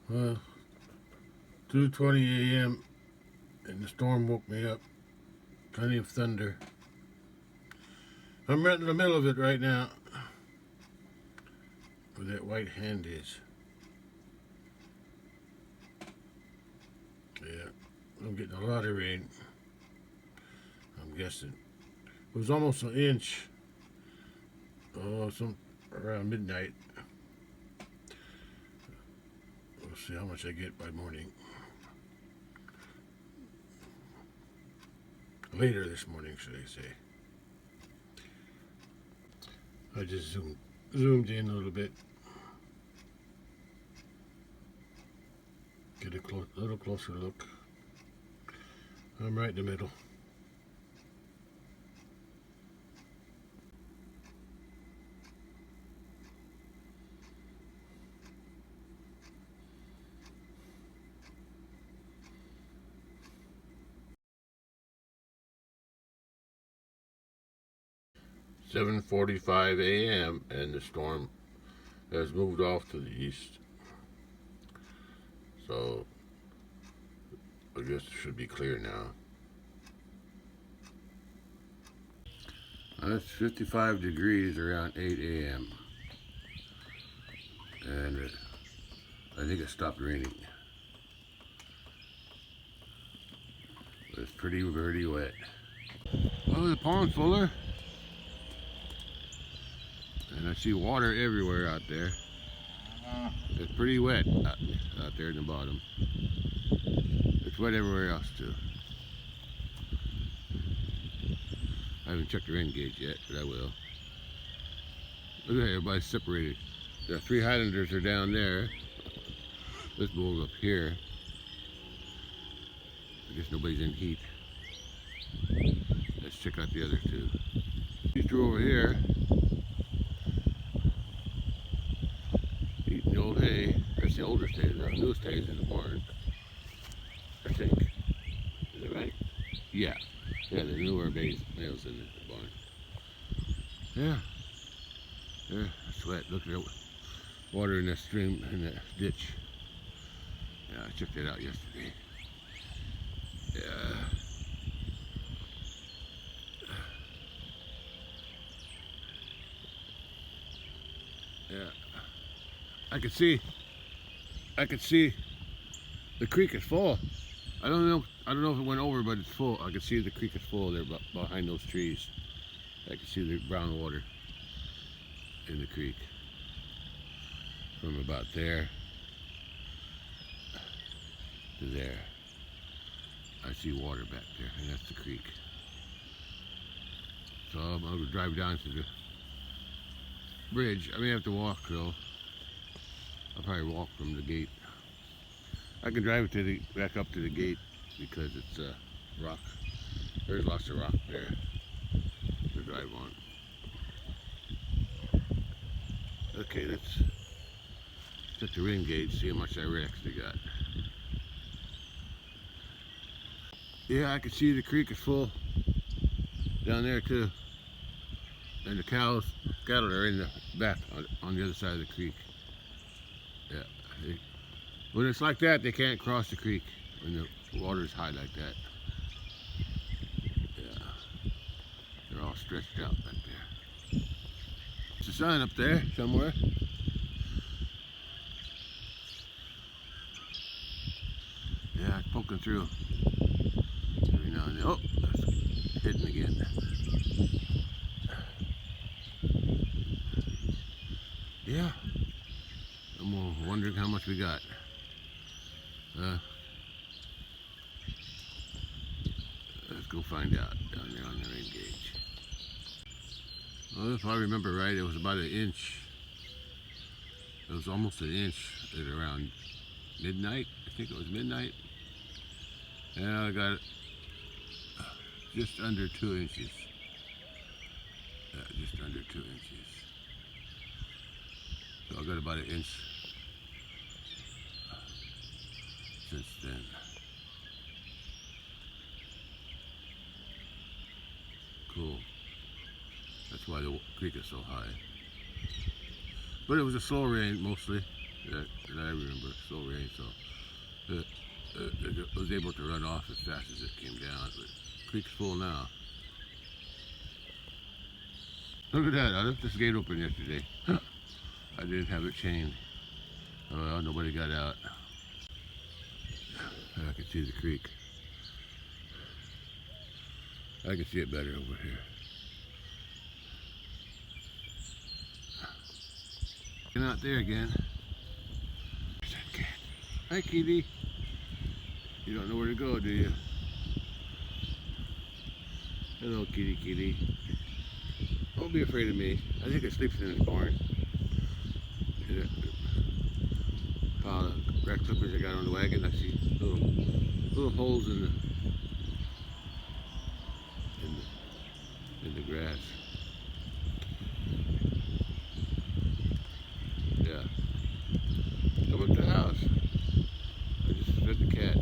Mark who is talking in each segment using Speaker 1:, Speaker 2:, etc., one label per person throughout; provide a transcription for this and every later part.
Speaker 1: Well, 2:20 a.m. and the storm woke me up. Plenty of thunder. I'm right in the middle of it right now. Where that white hand is. Yeah, I'm getting a lot of rain. I'm guessing. It was almost an inch. Oh, some around midnight. We'll see how much I get by morning. Later this morning, should I say. I just zoomed in a little bit. Get a little closer look. I'm right in the middle. "7:45 a.m. and the storm has moved off to the east. So I guess it should be clear now. It's 55 degrees around 8 a.m. and I think it stopped raining. It's pretty wet. Oh, the pond's fuller. And I see water everywhere out there. It's pretty wet out there in the bottom. It's wet everywhere else too. I haven't checked the rain gauge yet, but I will. Look at everybody's separated. The 3 Highlanders are down there. This bull's up here. I guess nobody's in heat. Let's check out the other 2. These 2 over here, eating the old hay. That's the older stays. The newest stays in the barn, I think. Is that right? Yeah. Yeah, the newer males in the barn. Yeah. Yeah, it's wet. Look at the water in that stream, in that ditch. Yeah, I checked that out yesterday. Yeah. Yeah. I could see the creek is full. I don't know if it went over, but it's full. I could see the creek is full there behind those trees. I could see the brown water in the creek from about there to there. I see water back there, and that's the creek. So I'm going to drive down to the bridge. I may have to walk though. I'll probably walk from the gate. I can drive it back up to the gate because it's rock. There's lots of rock there to drive on. Okay, let's check the rain gauge, see how much I actually got. Yeah, I can see the creek is full down there too. And the cattle are in the back on the other side of the creek. Yeah. When it's like that, they can't cross the creek when the water is high like that. Yeah. They're all stretched out back there. There's a sign up there somewhere. Yeah, it's poking through every now and then. Oh, it's hidden again. Yeah. I'm wondering how much we got. Let's go find out down there on the rain gauge. Well, if I remember right, it was about an inch. It was almost an inch at around midnight. I think it was midnight. And I got just under 2 inches. Yeah, just under 2 inches. So I got about an inch since then. Cool. That's why the creek is so high. But it was a slow rain mostly, that I remember, slow rain. so it, it was able to run off as fast as it came down. But the creek's full now. Look at that! I left this gate open yesterday. I didn't have it chained. Oh, well, nobody got out. I can see the creek. I can see it better over here. Get out there again. There's that cat. Hi, kitty. You don't know where to go, do you? Hello, kitty, kitty. Don't be afraid of me. I think it sleeps in the barn. Pile of grass clippers I got on the wagon. I see little holes in the grass. Yeah. Come up to the house. I just fed the cat.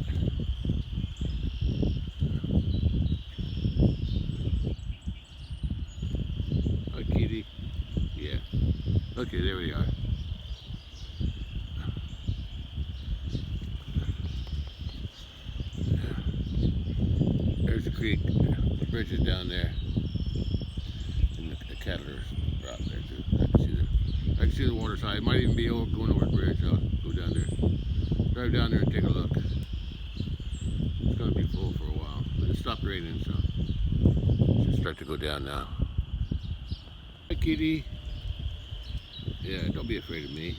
Speaker 1: Hi, kitty. Yeah. Okay, there we are. There's the creek. The bridge is down there. And the cattle are out there too. I can see the water side. It might even be going over the bridge. I'll go down there. Drive down there and take a look. It's going to be full for a while. But it stopped raining, so it should start to go down now. Hi, kitty. Yeah, don't be afraid of me.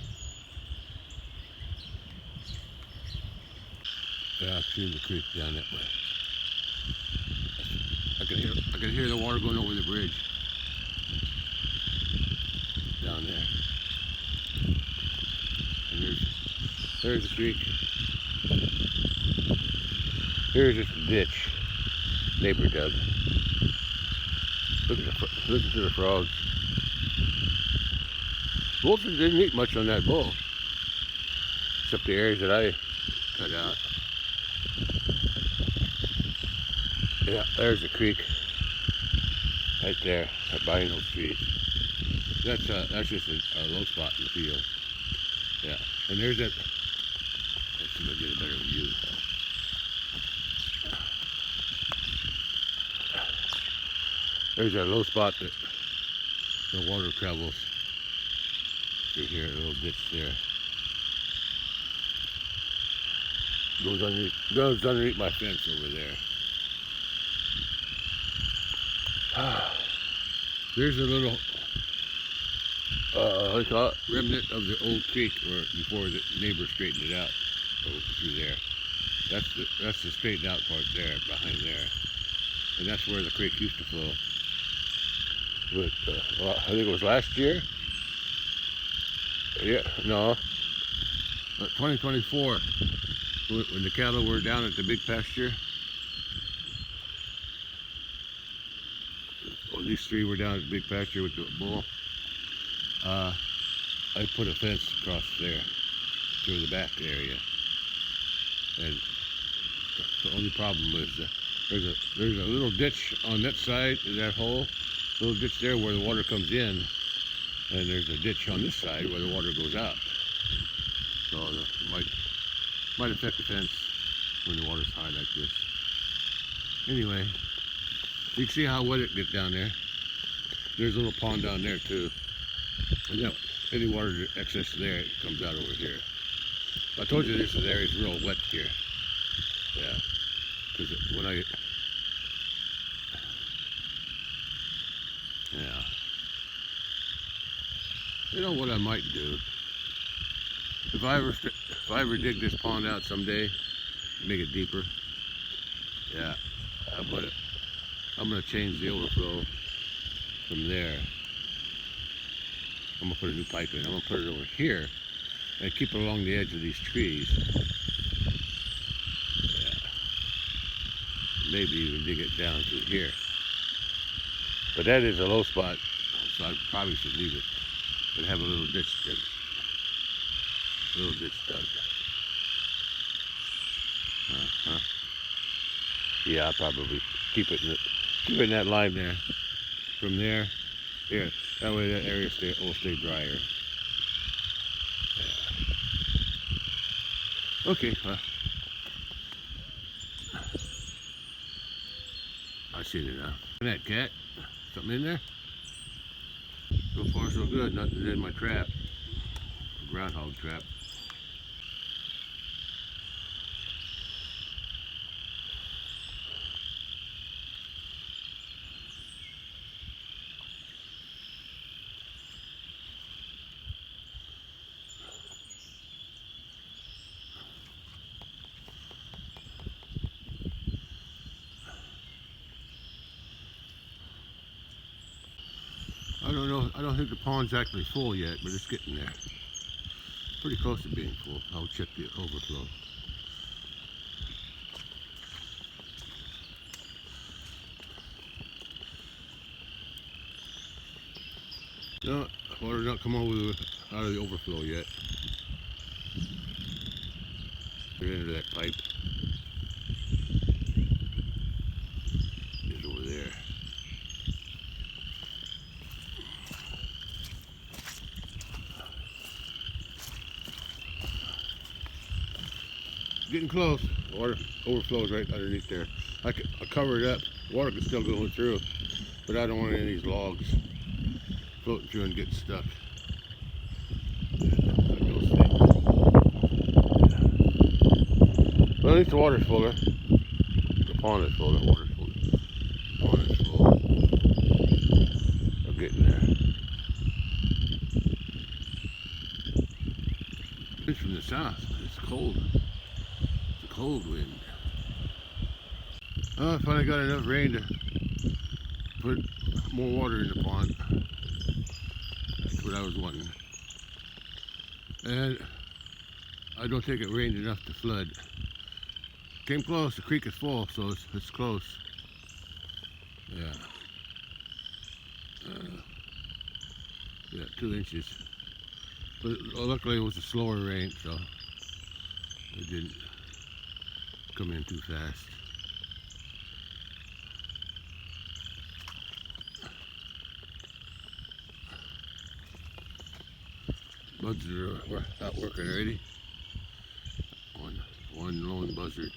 Speaker 1: Yeah, I've seen the creek down that way. I can hear the water going over the bridge. Down there. And there's the creek. Here's just a ditch neighbor dug. Listen to the frogs. Vultures didn't eat much on that bull, except the areas that I cut out. Yeah, there's the creek, right there, right behind those trees. That's just a low spot in the field. Yeah, and there's that. Let's see if I get a better view. There's that low spot that the water travels through here, a little ditch there. Goes underneath my fence over there. There's a little what do you call it? Remnant of the old creek where before the neighbor straightened it out through there. That's the straightened out part there, behind there. And that's where the creek used to flow. But well, I think it was last year. Yeah, no. 2024, when the cattle were down at the big pasture. Well, these three were down at the big pasture with the bull. I put a fence across there through the back area, and the only problem is there's a little ditch on that side of that hole, little ditch there where the water comes in, and there's a ditch on this side where the water goes out. So it might affect the fence when the water's high like this. Anyway, you can see how wet it gets down there. There's a little pond down there too. And yeah, any water excess there, it comes out over here. I told you this area is real wet here. Yeah, because when yeah. You know what I might do? If I ever dig this pond out someday, make it deeper. Yeah, I'm gonna change the overflow from there. I'm gonna put a new pipe in. I'm gonna put it over here and keep it along the edge of these trees. Yeah. Maybe even dig it down through here. But that is a low spot, so I probably should leave it. But have a little ditch dug. Yeah, I'll probably keep it in that line there. From there, yeah. That way that area will stay drier. Yeah. Okay, I see it now. Look at that cat. Something in there? So far so good. Nothing's in my trap. Groundhog trap. I don't know. I don't think the pond's actually full yet, but it's getting there. Pretty close to being full. I'll check the overflow. No, water's not come out of the overflow yet. Get into that pipe. It's over there. Getting close. Water overflows right underneath there. I cover it up. Water can still go through, but I don't want any of these logs floating through and getting stuck. Like those things. Well, at least the water's fuller. The pond is full. The water's full. The pond is full. I'm getting there. It's from the south. It's cold. It's a cold wind. Oh, I finally got enough rain to put more water in the pond. That's what I was wanting. And I don't think it rained enough to flood. Came close. The creek is full, so it's close. Yeah. Yeah, 2 inches. But luckily it was a slower rain, so it didn't come in too fast. Buds are not working already. One lone buzzard.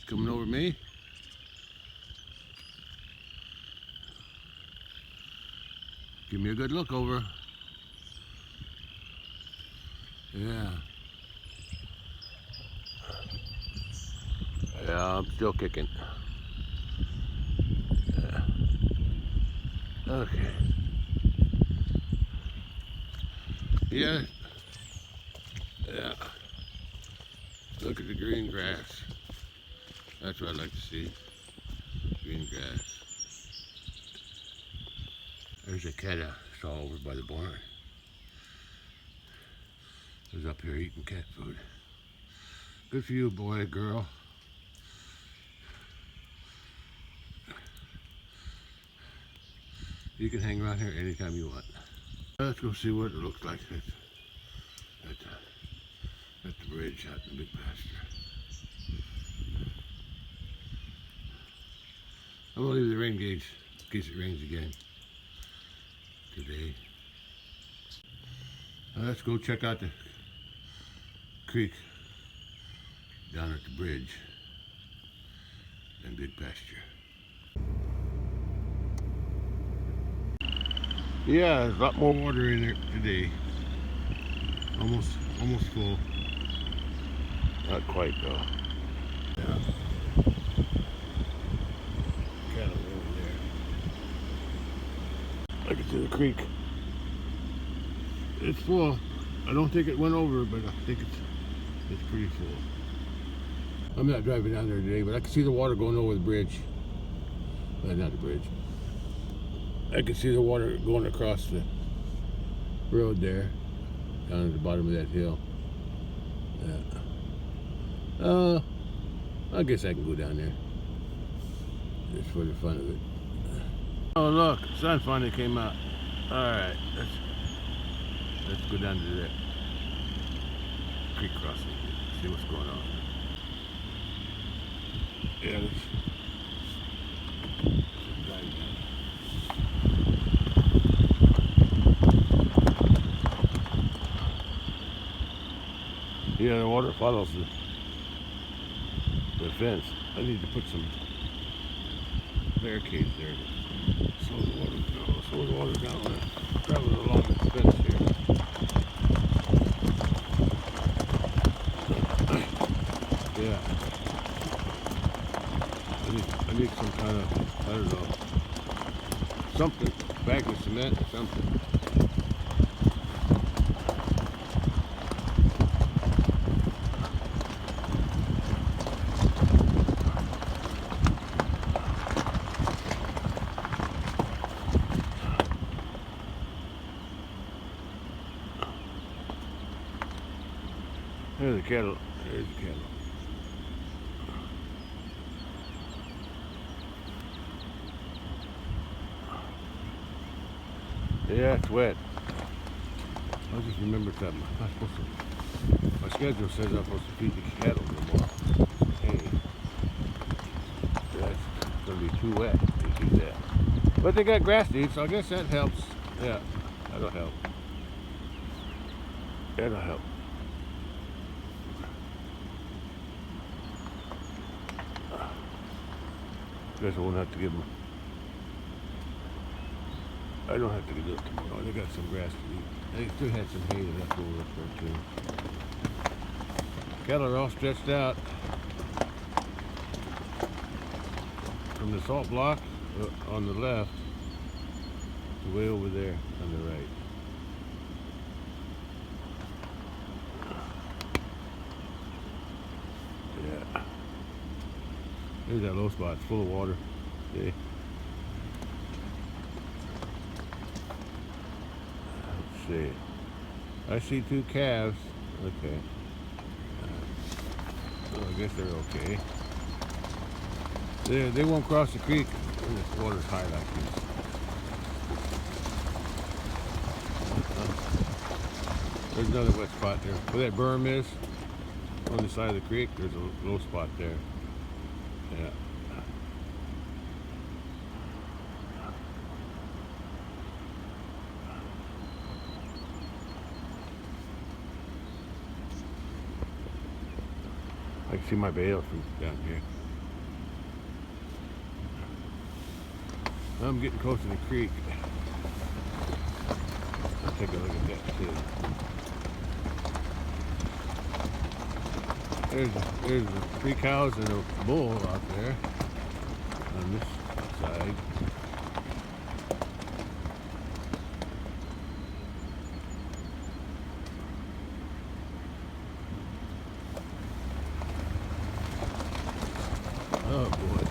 Speaker 1: Coming over me. Give me a good look over. Yeah. Yeah, I'm still kicking. Yeah. Okay. Yeah. Yeah. Look at the green grass. That's what I'd like to see. Green grass. There's a cat I saw over by the barn. He was up here eating cat food. Good for you, boy, girl. You can hang around here anytime you want. Let's go see what it looks like at the bridge out in the big pasture. I'm gonna leave the rain gauge in case it rains again today. Now let's go check out the creek down at the bridge and big pasture. Yeah, there's a lot more water in there today. Almost full. Not quite though. Yeah. Kind of over there. I can see the creek. It's full. I don't think it went over, but I think it's pretty full. I'm not driving down there today, but I can see the water going over the bridge. Not the bridge. I can see the water going across the road there, down at the bottom of that hill. Yeah. I guess I can go down there, just for the fun of it. Oh look, the sun finally came out. All right, let's go down to that creek crossing, see what's going on. Yeah, Yeah, the water follows the fence. I need to put some barricades there to slow the water down. Slow the water down when I'm traveling along the fence here. Yeah. I need some kind of, I don't know, something, bag of cement or something. There's the cattle. There's the cattle. Yeah, it's wet. I just remembered something. I'm not supposed to. My schedule says I'm supposed to feed the cattle no more. Hey, that's gonna be too wet to do that. But they got grass to eat, so I guess that helps. Yeah, that'll help. That'll help. Guess I won't have to give them. I don't have to do it tomorrow. They got some grass to eat. They still had some hay left over up there too. Cattle are all stretched out from the salt block on the left to way over there on the right. Yeah. There's that low spot. It's full of water. See? Let's see. I see two calves. Okay. So I guess they're okay. They won't cross the creek when the water's high like this. There's another wet spot there. Where that berm is, on the side of the creek, there's a low spot there. Yeah. I can see my bale from down here. I'm getting close to the creek. I'll take a look at that too. There's the 3 cows and a bull out there on this side. Oh boy,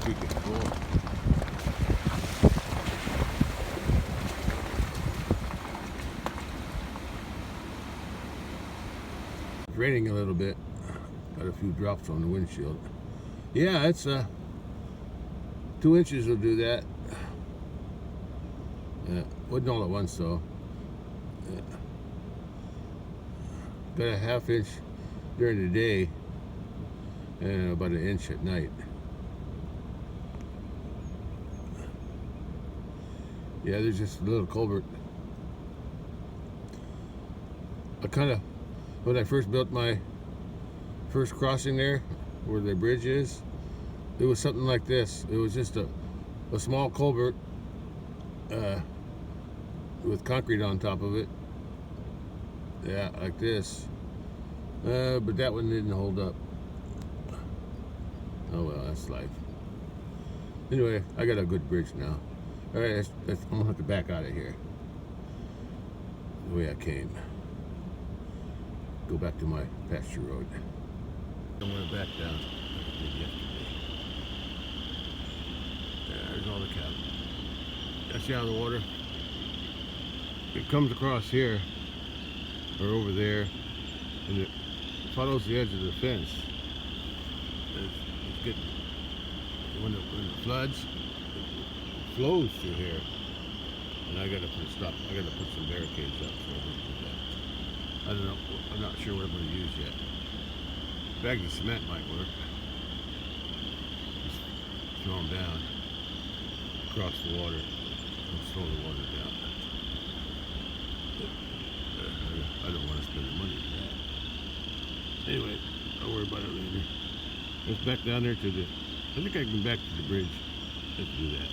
Speaker 1: creek is full. It's raining a little bit. Got a few drops on the windshield. Yeah, it's 2 inches will do that. Wasn't all at once though. Got a ½ inch during the day and about 1 inch at night. Yeah, there's just a little culvert. When I first built my first crossing there, where the bridge is, it was something like this. It was just a small culvert with concrete on top of it. Yeah, like this. But that one didn't hold up. Oh well, that's life. Anyway, I got a good bridge now. All right, I'm gonna have to back out of here the way I came. Go back to my pasture road. I'm gonna back down like I did yesterday. There's all the cattle. That's the out of the water. It comes across here or over there, and it follows the edge of the fence. It's getting, when it floods, it flows through here, and I gotta put a stop. I gotta put some barricades up so I don't do that. I don't know. I'm not sure what I'm going to use yet. A bag of cement might work. Just throw them down across the water and slow the water down. I don't want to spend the money for that. Anyway, I'll worry about it later. Let's back down there to the, I think I can back to the bridge. Let's do that.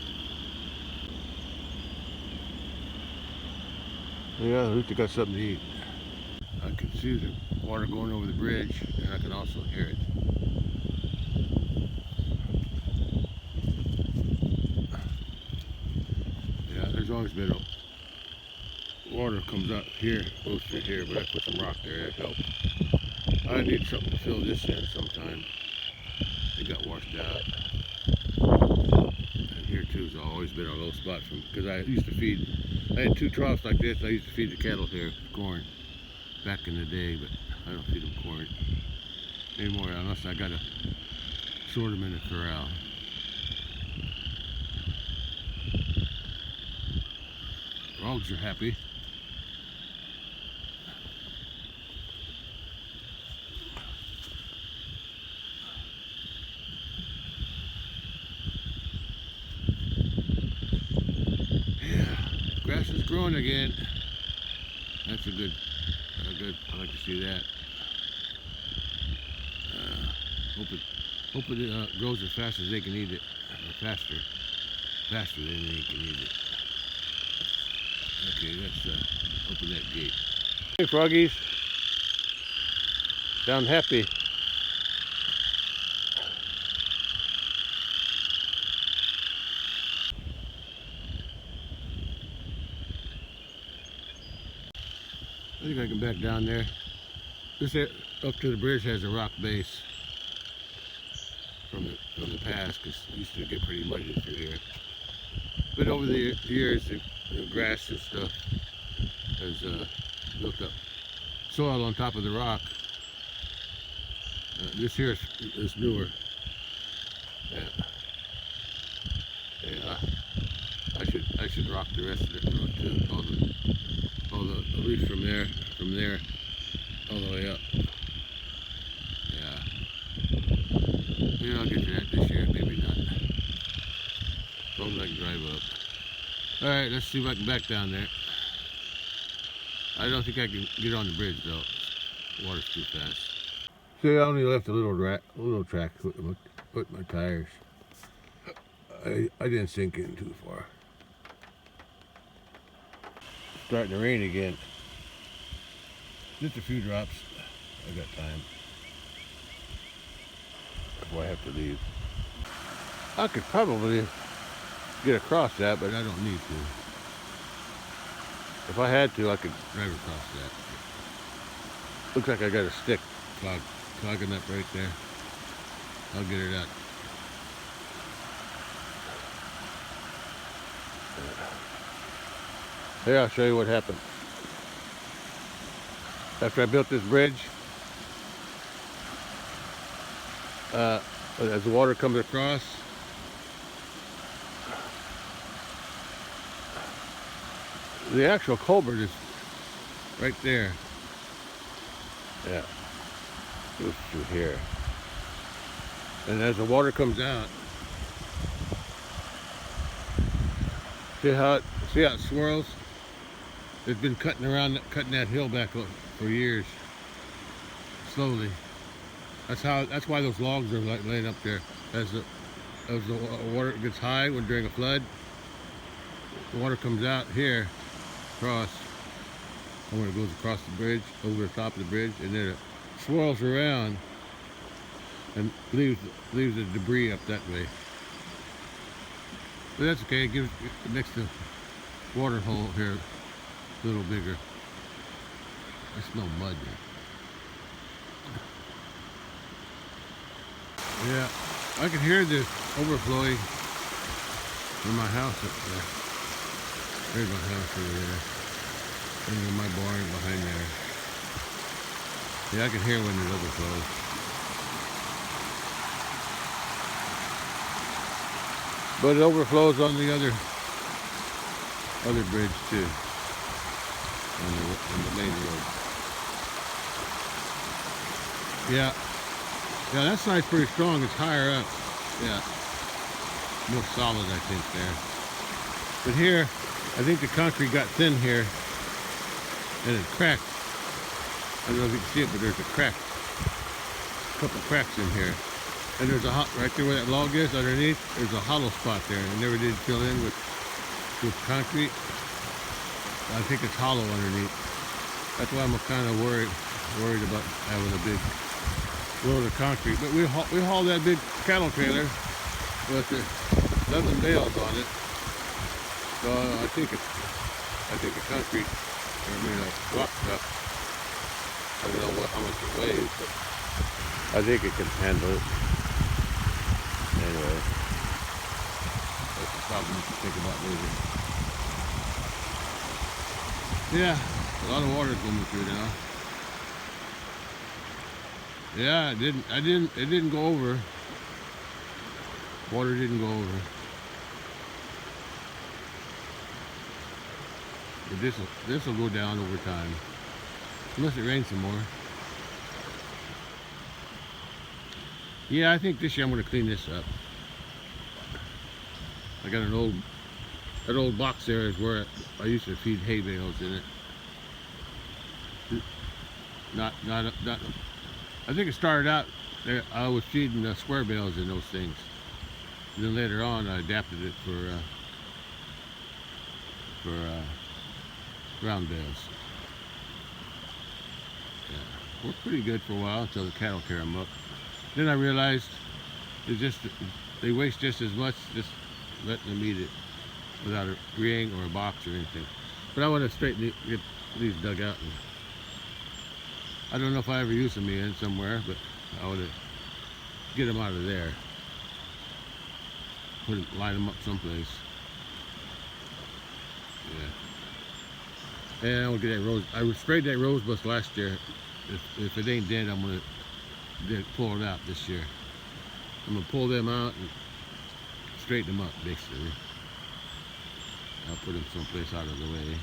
Speaker 1: Yeah, at least I got something to eat. I can see the water going over the bridge, and I can also hear it. Yeah, there's always been water comes out here, goes through here, but I put some rock there, that helped. I need something to fill this in sometime. It got washed out. And here too has always been a low spot from, because I used to feed, I had 2 troughs like this. I used to feed the cattle here corn back in the day, but I don't feed them corn anymore unless I gotta sort them in a corral. Frogs are happy. Grass is growing again. That's a good. I like to see that. Hope it grows as fast as they can eat it, or faster than they can eat it. Okay, let's open that gate. Hey, froggies, sound happy. I think I can back down there. This up to the bridge has a rock base from the past, because it used to get pretty muddy through here. But over the years, the grass and stuff has built up soil on top of the rock. This here is newer. Yeah. I should rock the rest of it too. All the leaves from there, all the way up. Yeah. Maybe I'll get to that this year, maybe not. As long as I can drive up. Alright, let's see if I can back down there. I don't think I can get on the bridge though. The water's too fast. See, I only left a little track with my tires. I didn't sink in too far. Starting to rain again. Just a few drops. I got time before I have to leave. I could probably get across that, but I don't need to. If I had to, I could drive across that. Looks like I got a stick clogging up right there. I'll get it out. Here, I'll show you what happened. After I built this bridge, as the water comes across, the actual culvert is right there. Yeah, goes through here. And as the water comes out, see how it swirls? It's been cutting that hill back for years, slowly. That's why those logs are laying up there. As the water gets high during a flood, the water comes out here, across, and when it goes across the bridge, over the top of the bridge, and then it swirls around and leaves the debris up that way. But that's okay. It makes the water hole here a little bigger. I smell mud there. Yeah, I can hear this overflowing from my house up there. There's my house over there. And my barn behind there. Yeah, I can hear when it overflows. But it overflows on the other bridge too, on the main road. Yeah, that side's pretty strong. It's higher up. Yeah, more solid, I think, there. But here, I think the concrete got thin here, and it cracked. I don't know if you can see it, but there's a crack couple cracks in here. And there's a right there where that log is underneath, there's a hollow spot there. I never did fill in with concrete. I think it's hollow underneath. That's why I'm kind of worried about having a big load of concrete. But we hauled that big cattle trailer with the 11 bales on it. So I think the concrete, rock stuff, I don't know how much it weighs, but I think it can handle it. Anyway, that's a problem to think about later. Yeah, a lot of water coming through now. Yeah, it didn't go over. Water didn't go over. But this will go down over time. Unless it rains some more. Yeah, I think this year I'm going to clean this up. I got that old box there is where I used to feed hay bales in it. Not. I think it started out there. I was feeding square bales in those things. And then later on, I adapted it for round bales. Yeah, worked pretty good for a while until the cattle tear them up. Then I realized they waste just as much just letting them eat it without a ring or a box or anything. But I want to straighten get these dug out. And I don't know if I ever use them in somewhere, but I want to get them out of there. Line them up someplace. Yeah. And I'll get that rose. I sprayed that rose bush last year. If it ain't dead, I'm gonna pull it out this year. I'm gonna pull them out and straighten them up, basically. I'll put them someplace out of the way.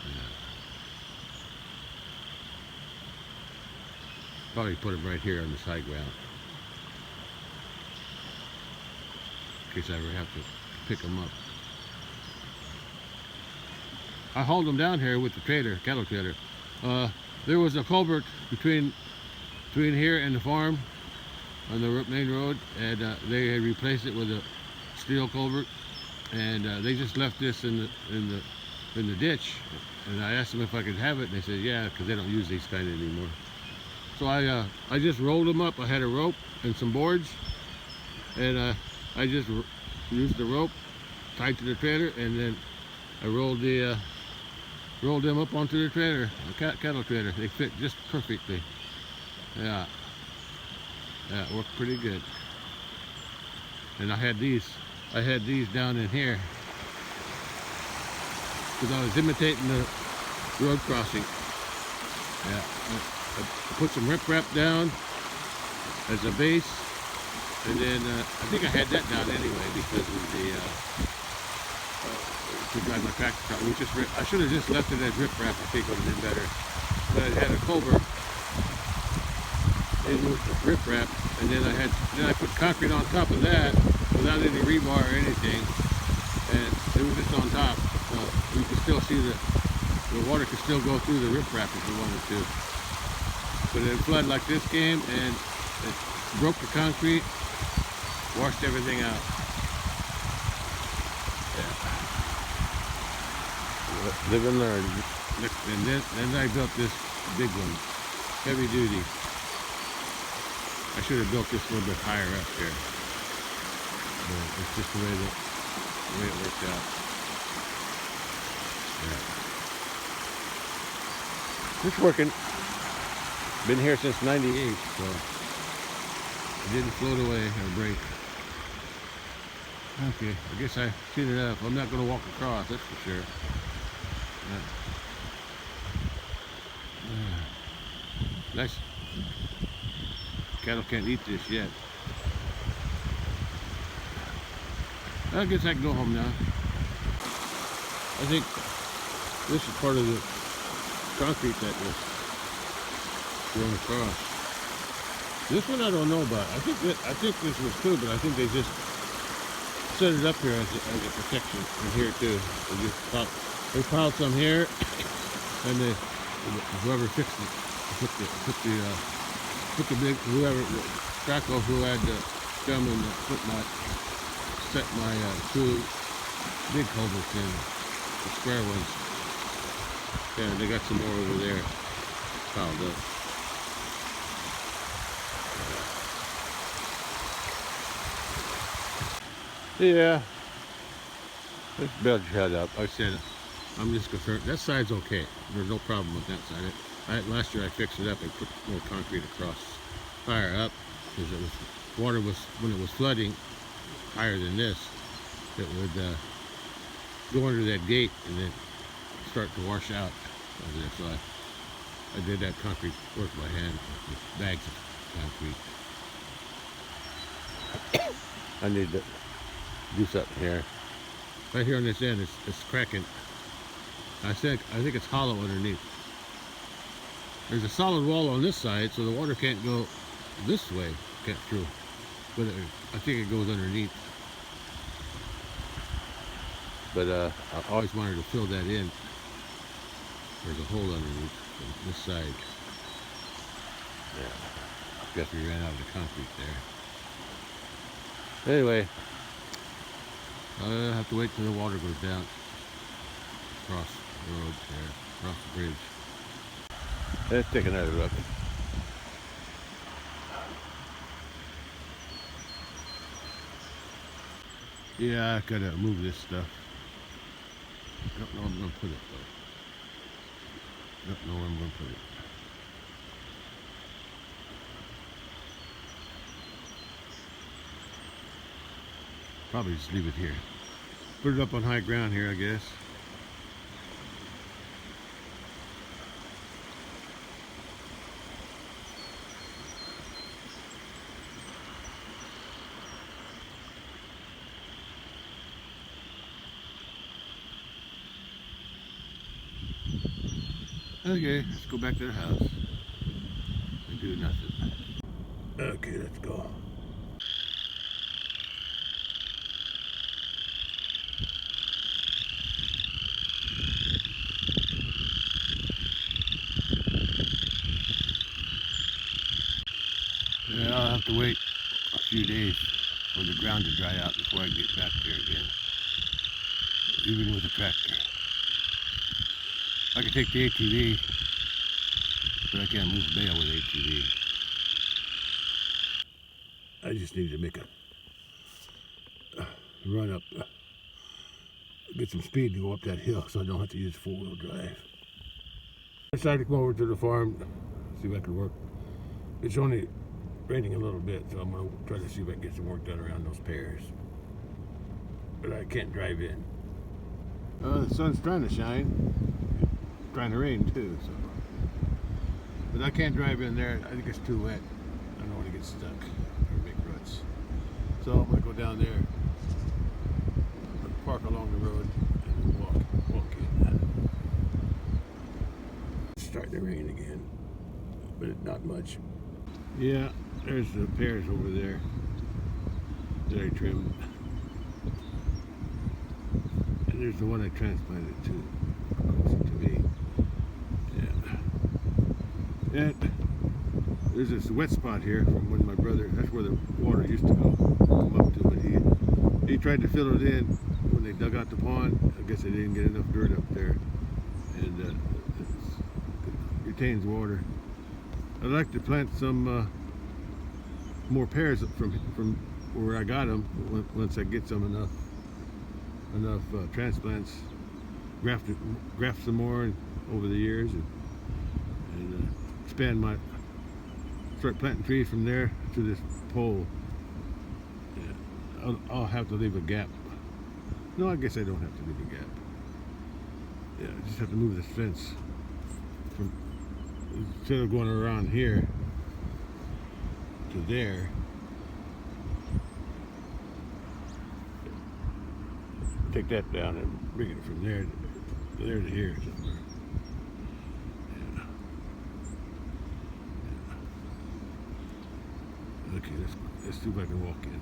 Speaker 1: Yeah. Probably put them right here on this high ground, in case I ever have to pick them up. I hauled them down here with the cattle trailer. There was a culvert between here and the farm on the main road, and they had replaced it with a steel culvert, and they just left this in the ditch. And I asked them if I could have it, and they said yeah, because they don't use these kind anymore. So I just rolled them up. I had a rope and some boards, and I just used the rope tied to the trailer, and then I rolled them up onto the trailer, the cattle trailer. They fit just perfectly. Yeah, it worked pretty good. And I had these down in here because I was imitating the road crossing. Yeah, I put some riprap down as a base, and then I think I had that down anyway because of the to drive my tractor truck. I should have just left it as riprap. I think it would have been better. But I had a culvert in with the riprap, and then I put concrete on top of that without any rebar or anything, and it was just on top. So you can still see the water could still go through the riprap if you wanted to. But it flooded like this came, and it broke the concrete, washed everything out. Yeah. Live and learn. And then I built this big one, heavy duty. I should have built this a little bit higher up here. But it's just the way it worked out. Yeah. It's working. Been here since '98, so it didn't float away or break. Okay, I guess I cleaned it up. I'm not going to walk across, that's for sure. Nice. Cattle can't eat this yet. I guess I can go home now. I think this is part of the concrete that was going across. This one I don't know about. I think this was too, but I think they just set it up here as a protection in here too. They piled some here, and whoever fixed it put the took a big, whoever, Draco who had the gentleman that put my, set my two big culverts in, the square ones. Yeah, they got some more over there piled up. Yeah, let's build your head up. Like I said, I'm just concerned. That side's okay. There's no problem with that side. Last year I fixed it up and put more concrete across, higher up, because it was water was when it was flooding higher than this, it would go under that gate and then start to wash out over there. So I did that concrete work by hand with bags of concrete. I need to do something here. Right here on this end, it's cracking. I think it's hollow underneath. There's a solid wall on this side, so the water can't go this way, can't through. But I think it goes underneath. But I always wanted to fill that in. There's a hole underneath on this side. Yeah, guess we ran out of the concrete there. Anyway, I'll have to wait till the water goes down. Across the road there, across the bridge. Let's take another look. Yeah, I gotta move this stuff. I don't know where I'm gonna put it though. Don't know where I'm gonna put it. Probably just leave it here. Put it up on high ground here, I guess. Okay, let's go back to the house and do nothing. Okay, let's go. Yeah, I'll have to wait a few days for the ground to dry out before I get back there again, even with a tractor. I can take the ATV, but I can't move the bale with ATV. I just need to make a run up, get some speed to go up that hill so I don't have to use four-wheel drive. I decided to come over to the farm, see if I can work. It's only raining a little bit, so I'm going to try to see if I can get some work done around those pears. But I can't drive in. The sun's trying to shine, trying to rain too, so. But I can't drive in there. I think it's too wet. I don't want to get stuck or make ruts. So I'm going to go down there, park along the road, and walk in. It's starting to rain again, but not much. Yeah, there's the pears over there that I trimmed. And there's the one I transplanted too, closer to me. Yeah. And there's this wet spot here from when my brother, that's where the water used to come up to, but he tried to fill it in when they dug out the pond. I guess they didn't get enough dirt up there, and it retains water. I'd like to plant some more pears from where I got them once I get some enough transplants, graft some more over the years, and start planting trees from there to this pole. Yeah, I'll have to leave a gap. No, I guess I don't have to leave a gap. Yeah, I just have to move this fence from, instead of going around here to there. Take that down and bring it from there to here somewhere. Yeah. Okay, let's see if I can walk in.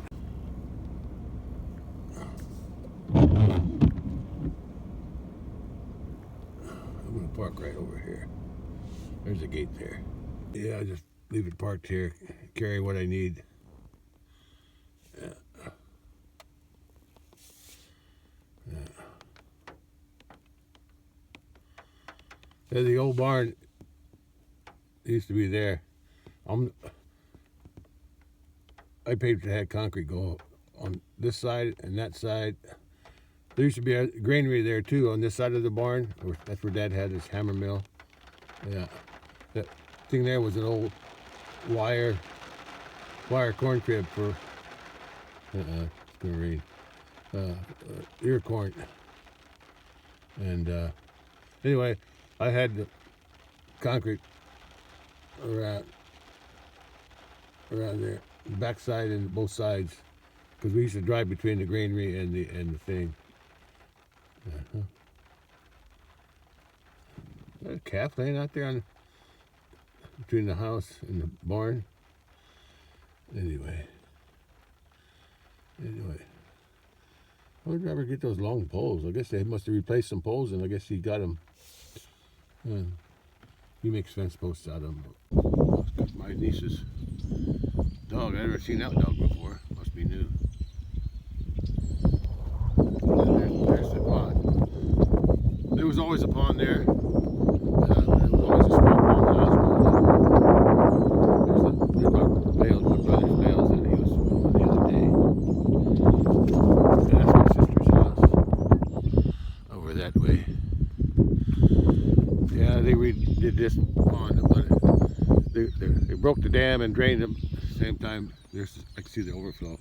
Speaker 1: I'm gonna park right over here. There's a gate there. Yeah, I just leave it parked here, carry what I need. Yeah. Yeah, the old barn used to be there. I paid to have concrete go on this side and that side. There used to be a granary there too on this side of the barn. That's where Dad had his hammer mill. Yeah, that thing there was an old wire corn crib for it's gonna rain. Ear corn. And anyway, I had the concrete around there, the backside and both sides, because we used to drive between the granary and the thing. There's a calf laying out there between the house and the barn. Anyway, how did I ever get those long poles? I guess they must have replaced some poles, and I guess he got them. He makes fence posts out of them. My niece's dog. I've never seen that dog before. Must be new. There's the pond. There was always a pond there. There was always a small pond when I was growing up. There's my brother's bales that he was swimming the other day. And that's my sister's house. Over that way. Yeah, they redid this pond, but they broke the dam and drained them at the same time. I can see the overflow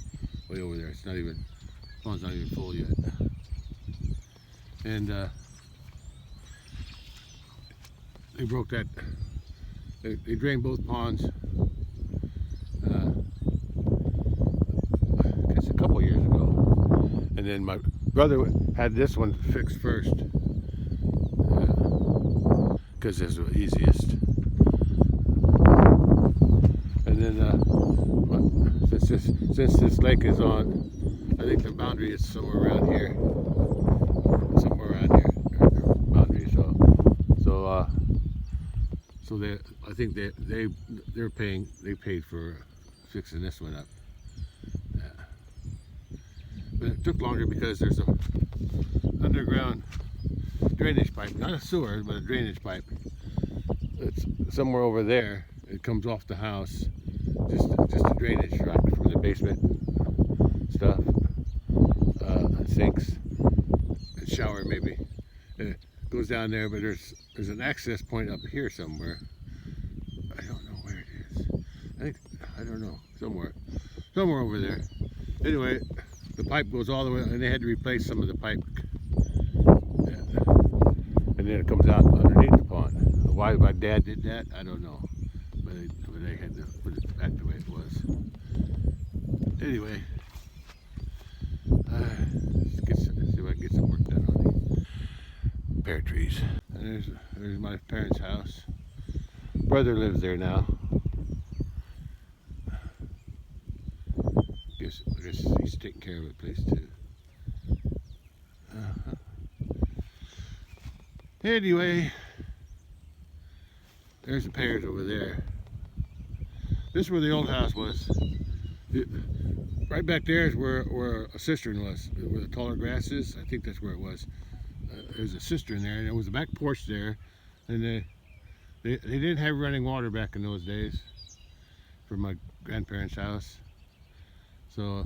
Speaker 1: way over there. It's not even, the pond's not even full yet. And they broke that. They drained both ponds. I guess a couple years ago. And then my brother had this one fixed first. Because it's the easiest. And then since this lake is on, I think the boundary is somewhere around here. Boundary. So I think they paid for fixing this one up. Yeah. But it took longer because there's a underground drainage pipe, not a sewer, but a drainage pipe. It's somewhere over there. It comes off the house, just a drainage right from the basement stuff, sinks, and shower maybe. It goes down there, but there's an access point up here somewhere. I don't know where it is. I don't know, somewhere over there. Anyway, the pipe goes all the way, and they had to replace some of the pipe. And then it comes out underneath the pond. Why my dad did that, I don't know. But they had to put it back the way it was. Anyway, let's see if I can get some work done on these pear trees. And there's my parents' house. Brother lives there now. I guess he's taking care of the place too. Anyway, there's the pears over there. This is where the old house was. Right back there is where a cistern was, where the taller grass is. I think that's where it was. There's a cistern there, and there was a back porch there. And they didn't have running water back in those days for my grandparents' house. So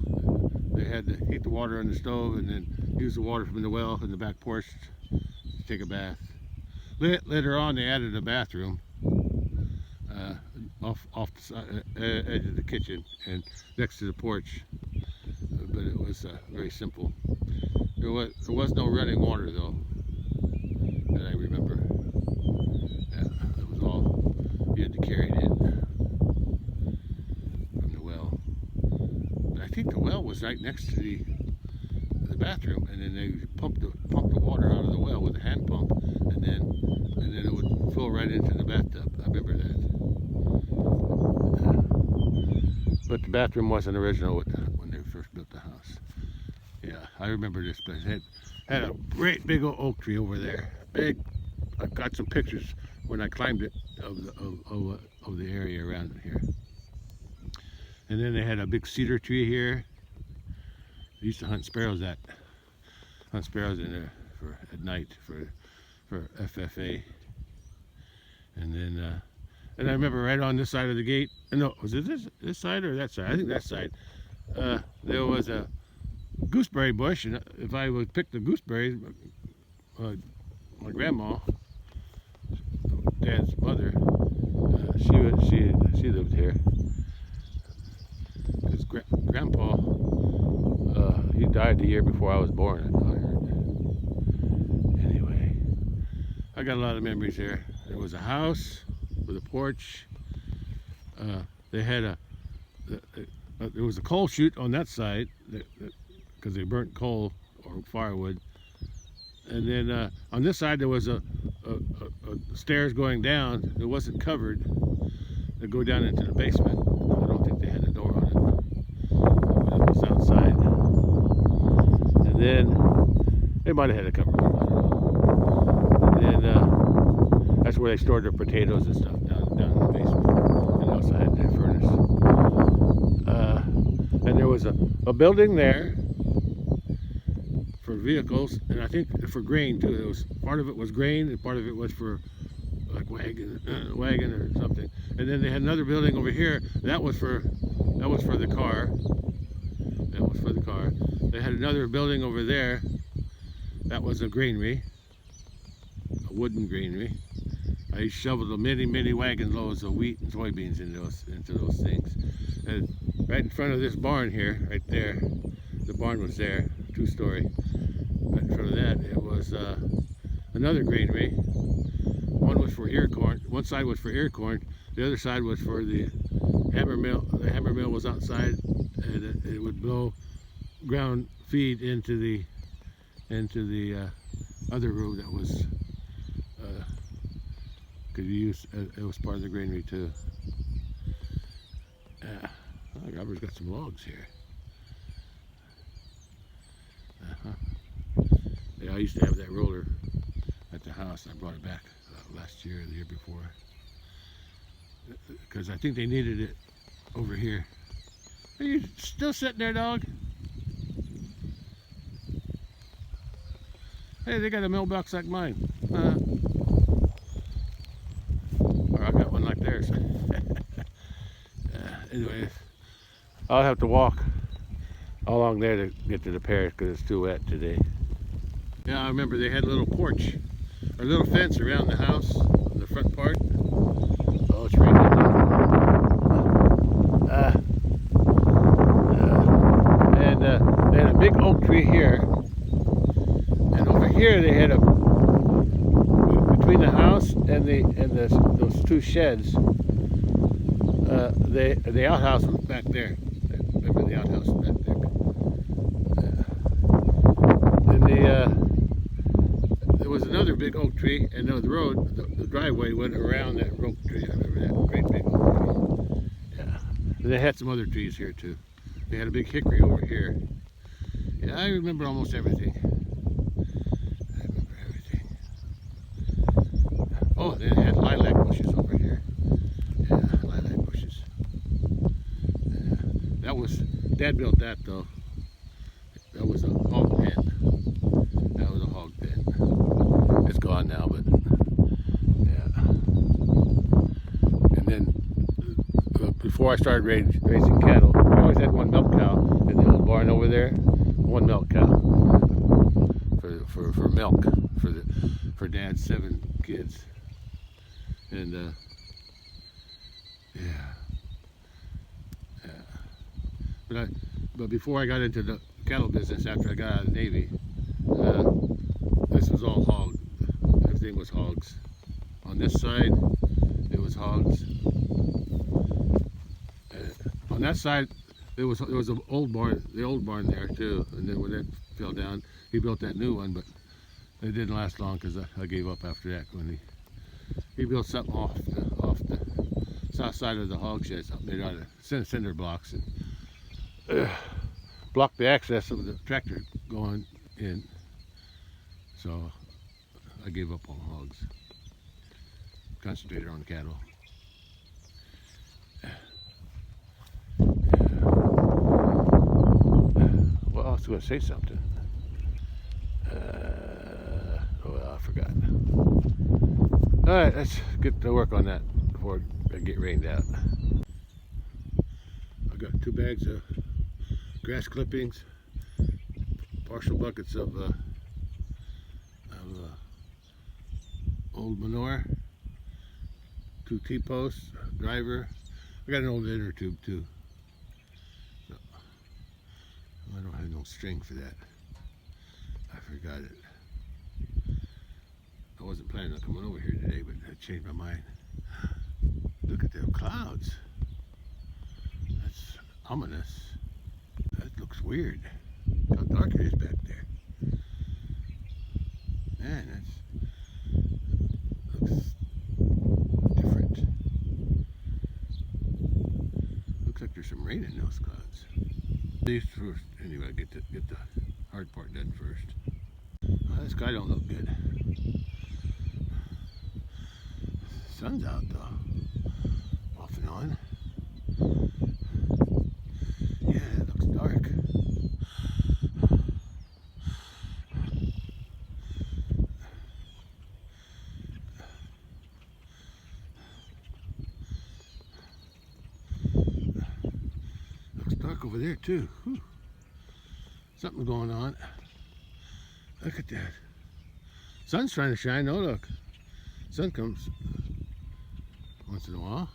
Speaker 1: they had to heat the water on the stove and then use the water from the well in the back porch to take a bath. Later on, they added a bathroom off the edge of the kitchen and next to the porch, but it was very simple. There was no running water though, that I remember. Yeah, it was all, you had to carry it in from the well. But I think the well was right next to the bathroom, and then they pumped the water out of the well with a hand pump, and then it would flow right into the bathtub. I remember that. But the bathroom wasn't original when they first built the house. Yeah, I remember this place. It had a great big old oak tree over there. Big. I've got some pictures when I climbed it of the area around here. And then they had a big cedar tree here. They used to hunt sparrows in there at night for FFA. And then and I remember right on this side of the gate. No, was it this side or that side? I think that side. There was a gooseberry bush, and if I would pick the gooseberries, my grandma, Dad's mother, she lived here. Because Grandpa, he died the year before I was born, I heard. Anyway, I got a lot of memories here. There was a house with a porch. They had there was a coal chute on that side because they burnt coal or firewood. And then on this side there was a stairs going down. It wasn't covered. They go down into the basement. I don't think they had a door on it. But it was outside. And then they might have had a cover. I don't know. And then that's where they stored their potatoes and stuff down in the basement. And also had their furnace. And there was a building there for vehicles, and I think for grain too. It was part of it was grain, and part of it was for like wagon or something. And then they had another building over here that was for the car. That was for the car. They had another building over there that was a granary, a wooden granary. I shoveled many wagon loads of wheat and soybeans into those things. And right in front of this barn here, right there, the barn was there, 2-story. Right in front of that, it was another granary. One was for ear corn. One side was for ear corn. The other side was for the hammer mill. The hammer mill was outside, and it would blow ground feed into the other room that was could be used. It was part of the granary too. Robert's got some logs here. Yeah, I used to have that roller at the house. I brought it back last year or the year before because I think they needed it over here. Are you still sitting there, dog? Hey, they got a mailbox like mine. Or I got one like theirs. Anyway, I'll have to walk along there to get to the pear because it's too wet today. Yeah, I remember they had a little porch, or a little fence around the house, on the front part. Oh, it's raining. And they had a big oak tree here, and over here they had between the house and those two sheds. The outhouse was back there. Remember the outhouse was back there. There was another big oak tree, and the road, the driveway went around that oak tree. I remember that great big oak tree. Yeah. And they had some other trees here too. They had a big hickory over here. Yeah, I remember almost everything. I remember everything. Oh, they had lilac bushes over here. Yeah, lilac bushes. Yeah. That was, Dad built that though. That was a hog pen. That was a hog pen. It's gone now, but yeah. And then before I started raising cattle, we always had one milk cow in the old barn over there. One milk cow for milk for Dad's 7 kids. And yeah. But before I got into the cattle business, after I got out of the Navy, this was all hog. Everything was hogs. On this side, it was hogs. On that side, there was an old barn, the old barn there too. And then when that fell down, he built that new one, but it didn't last long because I gave up after that. When he built something off the south side of the hog shed, something made out of cinder blocks, and blocked the access of the tractor going in. So I gave up on hogs. concentrated on the cattle. Well, I was going to say something. I forgot. All right, let's get to work on that before I get rained out. I got 2 bags of grass clippings, partial buckets of old manure, 2 T-posts, driver. I got an old inner tube too. So, I don't have no string for that. I forgot it. I wasn't planning on coming over here today, but I changed my mind. Look at the clouds. That's ominous. That looks weird. Look how dark it is back there. Man, that looks different. Looks like there's some rain in those clouds. These first, anyway, get the hard part done first. Oh, this sky don't look good. Sun's out though, off and on. Yeah, it looks dark. Looks dark over there too. Whew. Something going on. Look at that. Sun's trying to shine. Oh, look. Sun comes once in a while.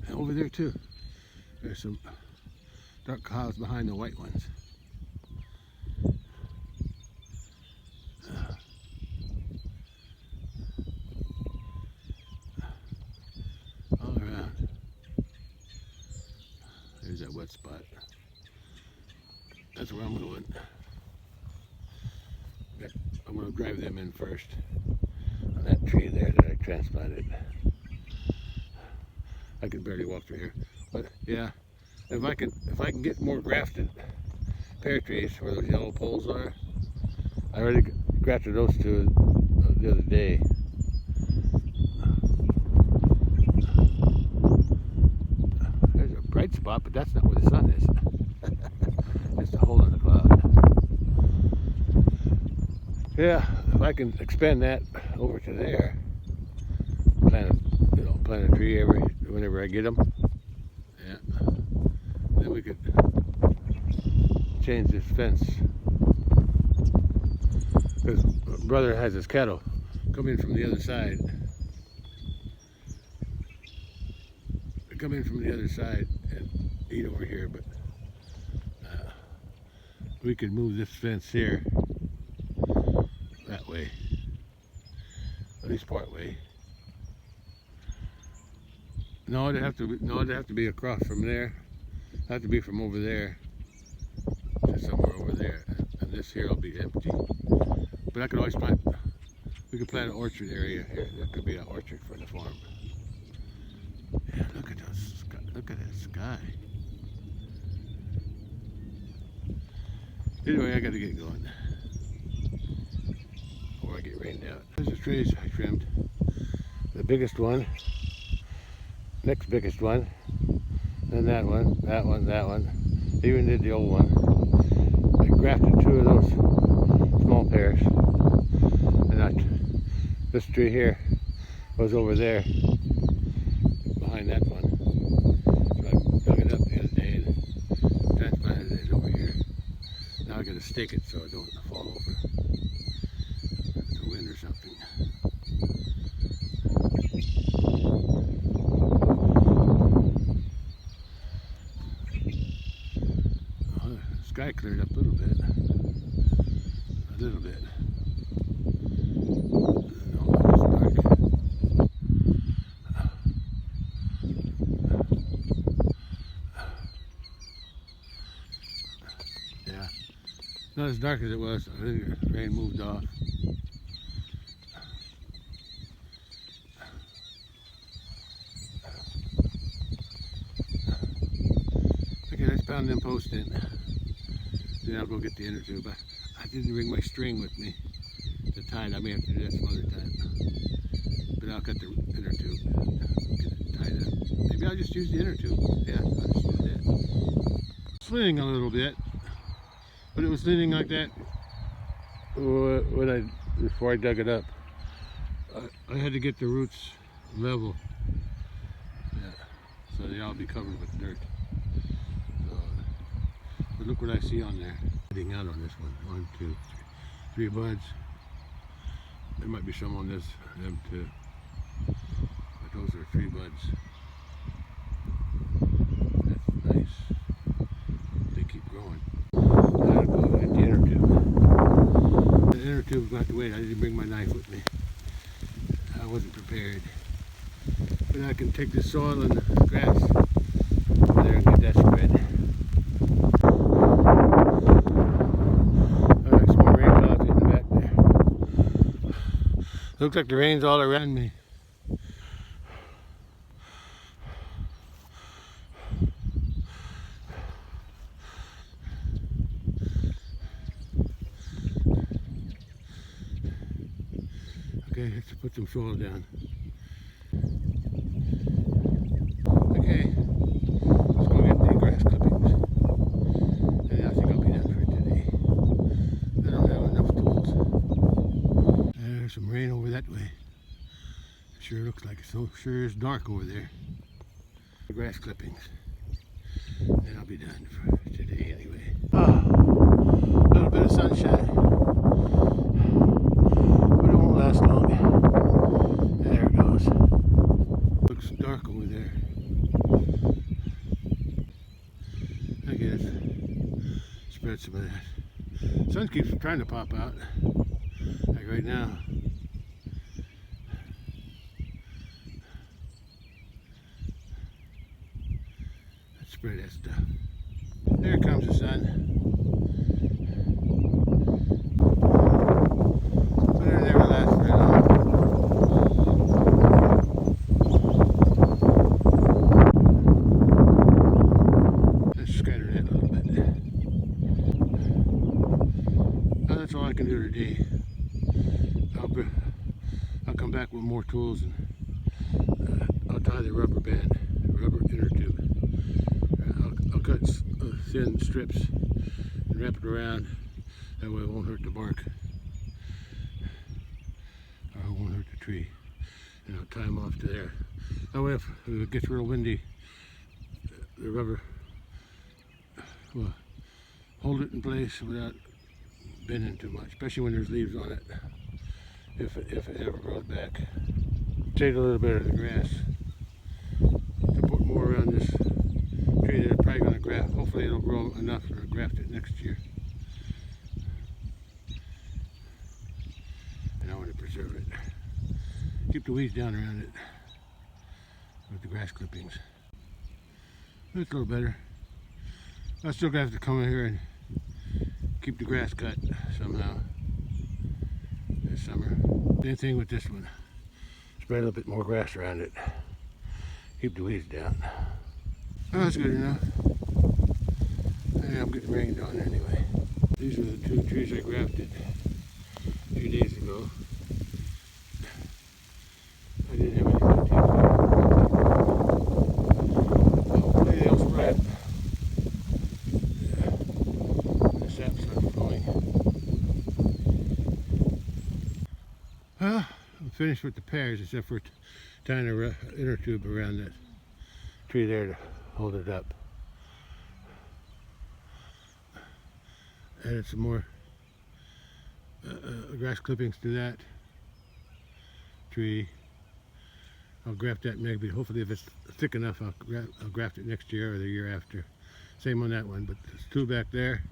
Speaker 1: And over there too, there's some dark clouds behind the white ones. All around. There's that wet spot. That's where I'm going. I'm going to drive them in first on that tree there that I transplanted. I can barely walk through here, but yeah, if I can get more grafted pear trees where those yellow poles are. I already grafted those 2 the other day. There's a bright spot, but that's not where the sun is. It's a hole in the cloud. Yeah, if I can expand that over to there, plant a tree whenever I get them. Yeah, then we could change this fence. Because my brother has his cattle come in from the other side. They come in from the other side and eat over here, but we could move this fence here that way, at least part way. No, it'd have to be across from there. It'd have to be from over there to somewhere over there, and this here will be empty. But I could always plant. We could plant an orchard area here. That could be an orchard for the farm. Yeah, look at those. Look at that sky. Anyway, I got to get going before I get rained out. There's the trees I trimmed. The biggest one, next biggest one, then that one, that one, that one. Even did the old one. I grafted 2 of those small pears, and this tree here was over there behind that one. So I dug it up the other day and transplanted it over here. Now I got to stake it so it don't fall over the wind or something. Oh, the sky cleared up a little bit. A little bit. No, it was dark. Yeah. Not as dark as it was. I think the rain moved off. Okay, let's pound them posts in. Then I'll go get the inner tube. I didn't bring my string with me. The tide, I may have to do that some other time. But I'll cut the inner tube, get it tied up. Maybe I'll just use the inner tube. Yeah, I'll just do that. Slitting a little bit, but it was slitting like that before I dug it up. I had to get the roots level, yeah, so they all be covered with dirt. So, but look what I see on there. Heading out on this one. 1, 2, 3 buds. There might be some on them too. But those are 3 buds. That's nice. They keep growing. I gotta go get the inner tube. The inner tube's got to wait. I didn't bring my knife with me. I wasn't prepared. But I can take the soil and the grass over there and get that spread. Some more rain clouds in the back there. Looks like the rain's all around me. Okay, let's put some soil down. Okay, let's go get the grass clippings. And I think I'll be done for today. I don't have enough tools. There's some rain over that way. It sure looks like it. So sure is dark over there. The grass clippings. And I'll be done for today anyway. Ah, a little bit of sunshine. But it won't last long. There it goes. Looks dark over there. I guess spread some of that. Sun keeps trying to pop out, like right now. Let's spread that stuff. There comes the sun. But it never lasts very long. That's all I can do today. I'll come back with more tools and I'll tie the rubber inner tube. I'll cut thin strips and wrap it around. That way it won't hurt the bark, or it won't hurt the tree. And I'll tie them off to there. That way if it gets real windy, the rubber will hold it in place without bending too much, especially when there's leaves on it, if it ever grows back. Take a little bit of the grass to put more around this tree that I'm probably going to graft. Hopefully it'll grow enough to graft it next year. And I want to preserve it. Keep the weeds down around it with the grass clippings. That's a little better. I still have to come in here and keep the grass cut somehow this summer. Same thing with this one. Spread a little bit more grass around it. Keep the weeds down. Oh, that's good enough. I'm getting rained on anyway. These are the 2 trees I grafted a few days ago. I didn't have any good teeth. Hopefully they'll spread. Well, I'm finished with the pears except for tying an inner tube around that tree there to hold it up. Added some more grass clippings to that tree. I'll graft that maybe, hopefully if it's thick enough I'll graft it next year or the year after. Same on that one, but there's 2 back there.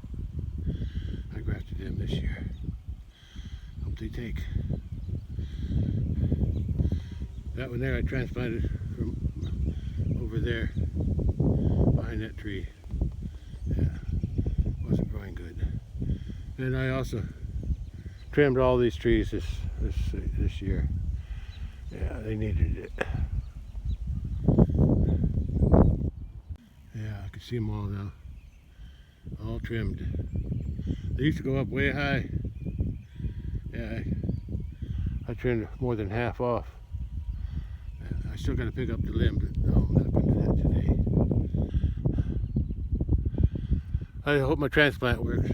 Speaker 1: I grafted them this year. Hope they take. That one there I transplanted from over there behind that tree. Yeah, wasn't growing good. And I also trimmed all these trees this year. Yeah, they needed it. Yeah, I can see them all now. All trimmed. They used to go up way high. Yeah, I trimmed more than half off. I still got to pick up the limb, but no, I'm not going to do that today. I hope my transplant works.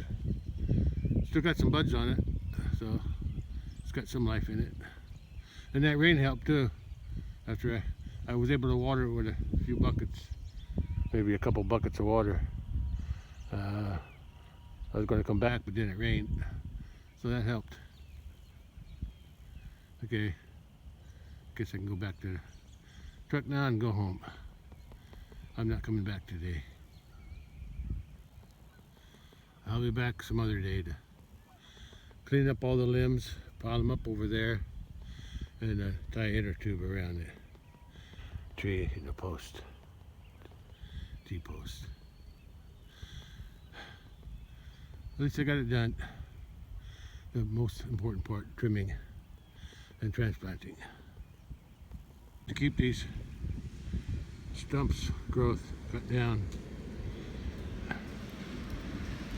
Speaker 1: Still got some buds on it, so it's got some life in it. And that rain helped too. After I was able to water it with a few buckets, maybe a couple buckets of water. I was going to come back, but then it rained, so that helped. Okay, guess I can go back to the truck now and go home. I'm not coming back today. I'll be back some other day to clean up all the limbs, pile them up over there, and tie an inner tube around the tree in the post, T-post. At least I got it done. The most important part, trimming and transplanting. To keep these stumps growth cut down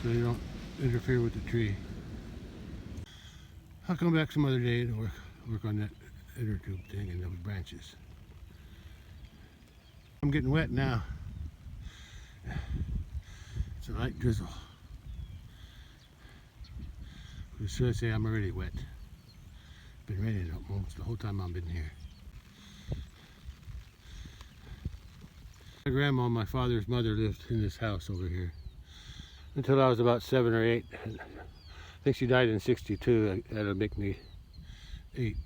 Speaker 1: so they don't interfere with the tree. I'll come back some other day and work on that inner tube thing and those branches. I'm getting wet now. It's a light drizzle. As soon as I say I'm already wet. It's been raining almost the whole time I've been here. My grandma, my father's mother, lived in this house over here until I was about 7 or 8. I think she died in '62. That'll make me 8.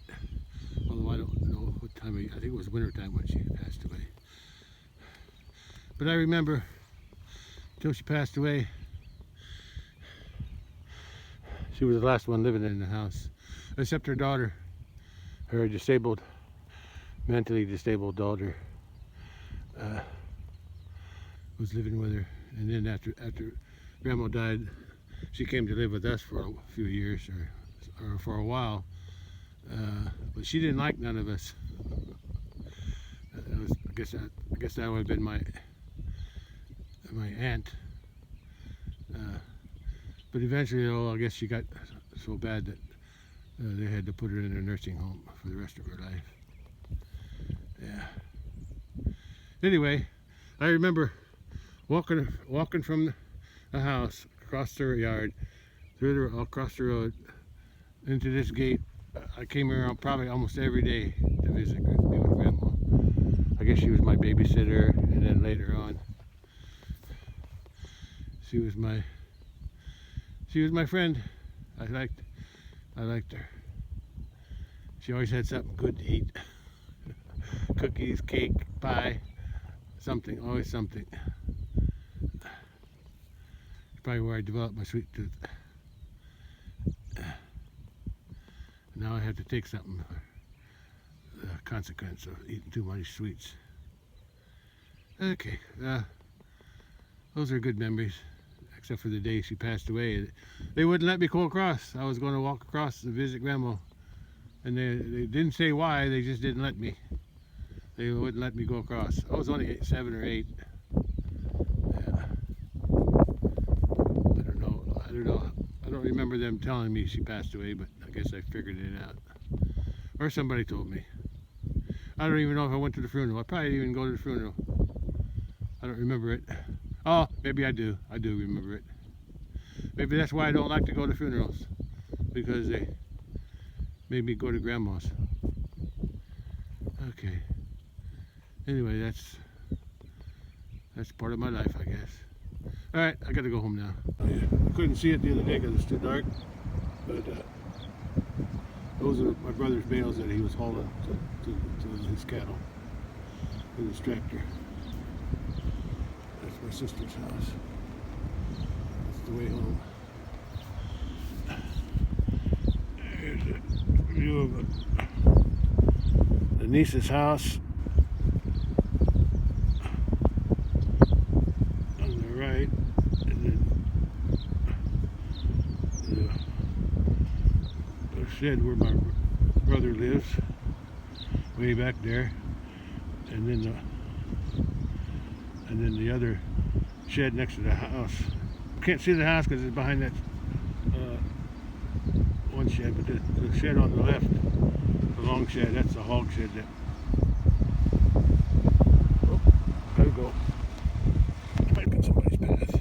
Speaker 1: Although I don't know what time. I think it was winter time when she passed away. But I remember until she passed away, she was the last one living in the house, except her daughter, her disabled, mentally disabled daughter, was living with her. And then after Grandma died, she came to live with us for a few years, or for a while. But she didn't like none of us. I guess that would have been my aunt. But eventually, I guess she got so bad that they had to put her in a nursing home for the rest of her life. Yeah. Anyway, I remember walking from the house across the yard, across the road, into this gate. I came around probably almost every day to visit me with Grandma. I guess she was my babysitter, and then later on, she was my friend. I liked her. She always had something good to eat. Cookies, cake, pie, something, always something. It's probably where I developed my sweet tooth. Now I have to take something for the consequence of eating too many sweets. Okay, those are good memories, except for the day she passed away. They wouldn't let me go across. I was going to walk across to visit Grandma, and they didn't say why, they just didn't let me. They wouldn't let me go across. I was only 7 or 8. Yeah. I don't know. I don't remember them telling me she passed away, but I guess I figured it out. Or somebody told me. I don't even know if I went to the funeral. I probably didn't even go to the funeral. I don't remember it. Oh, maybe I do. I do remember it. Maybe that's why I don't like to go to funerals, because they made me go to Grandma's. Okay. Anyway, that's part of my life, I guess. All right, I got to go home now. I couldn't see it the other day because it's too dark, but those are my brother's bales that he was hauling to his cattle with his tractor. That's my sister's house. That's the way home. There's a view of the niece's house on the right, and then the shed where my brother lives, way back there, and then the other shed next to the house. Can't see the house because it's behind that one that shed, but the shed on the left, the long shed, that's the hog shed. That. Oh, gotta go. Back in somebody's path.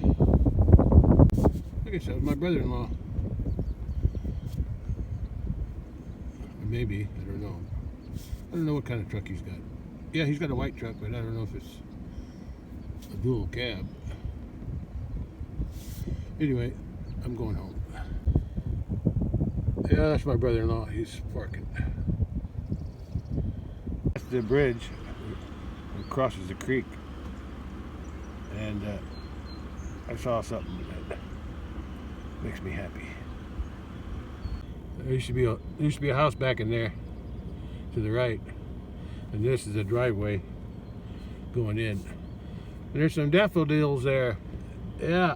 Speaker 1: I guess that was my brother-in-law. Or maybe, I don't know. I don't know what kind of truck he's got. Yeah, he's got a white truck, but I don't know if it's a dual cab. Anyway, I'm going home. Yeah, that's my brother-in-law. He's parking. That's the bridge that crosses the creek. And I saw something that makes me happy. There used to be a house back in there to the right, and this is a driveway going in. And there's some daffodils there. Yeah,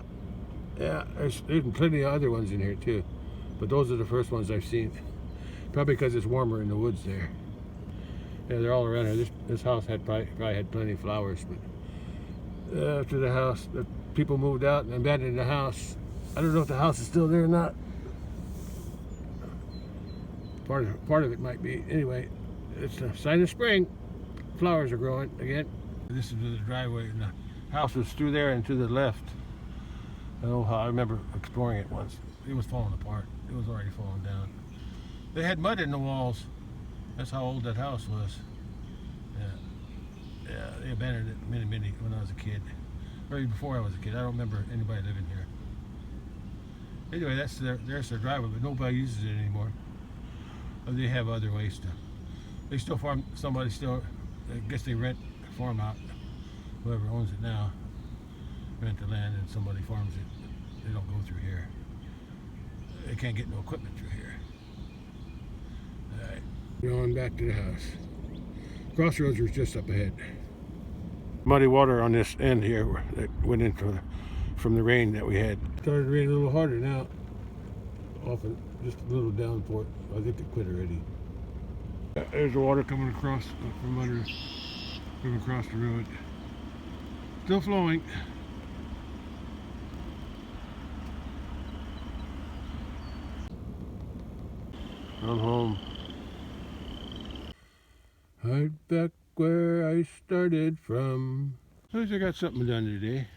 Speaker 1: there's plenty of other ones in here too, but those are the first ones I've seen. Probably because it's warmer in the woods there. Yeah, they're all around here. This house had probably had plenty of flowers, but after the house, the people moved out and abandoned the house. I don't know if the house is still there or not. Part of it might be. Anyway, it's a sign of spring. Flowers are growing again. This is the driveway, and the house was through there and to the left. Oh, I remember exploring it once. It was falling apart. It was already falling down. They had mud in the walls. That's how old that house was. Yeah, they abandoned it many when I was a kid. Or even before I was a kid. I don't remember anybody living here. Anyway, there's their driveway, but nobody uses it anymore. They have other ways to. They still farm. Somebody still. I guess they rent a farm out. Whoever owns it now, rent the land, and somebody farms it. They don't go through here. They can't get no equipment through here. All right, going back to the house. Crossroads was just up ahead. Muddy water on this end here that went into from the rain that we had. Started to rain a little harder now. Often just a little downpour. I think it quit already. There's the water coming across from across the road. Still flowing. I'm home. Right back where I started from. At least I got something done today.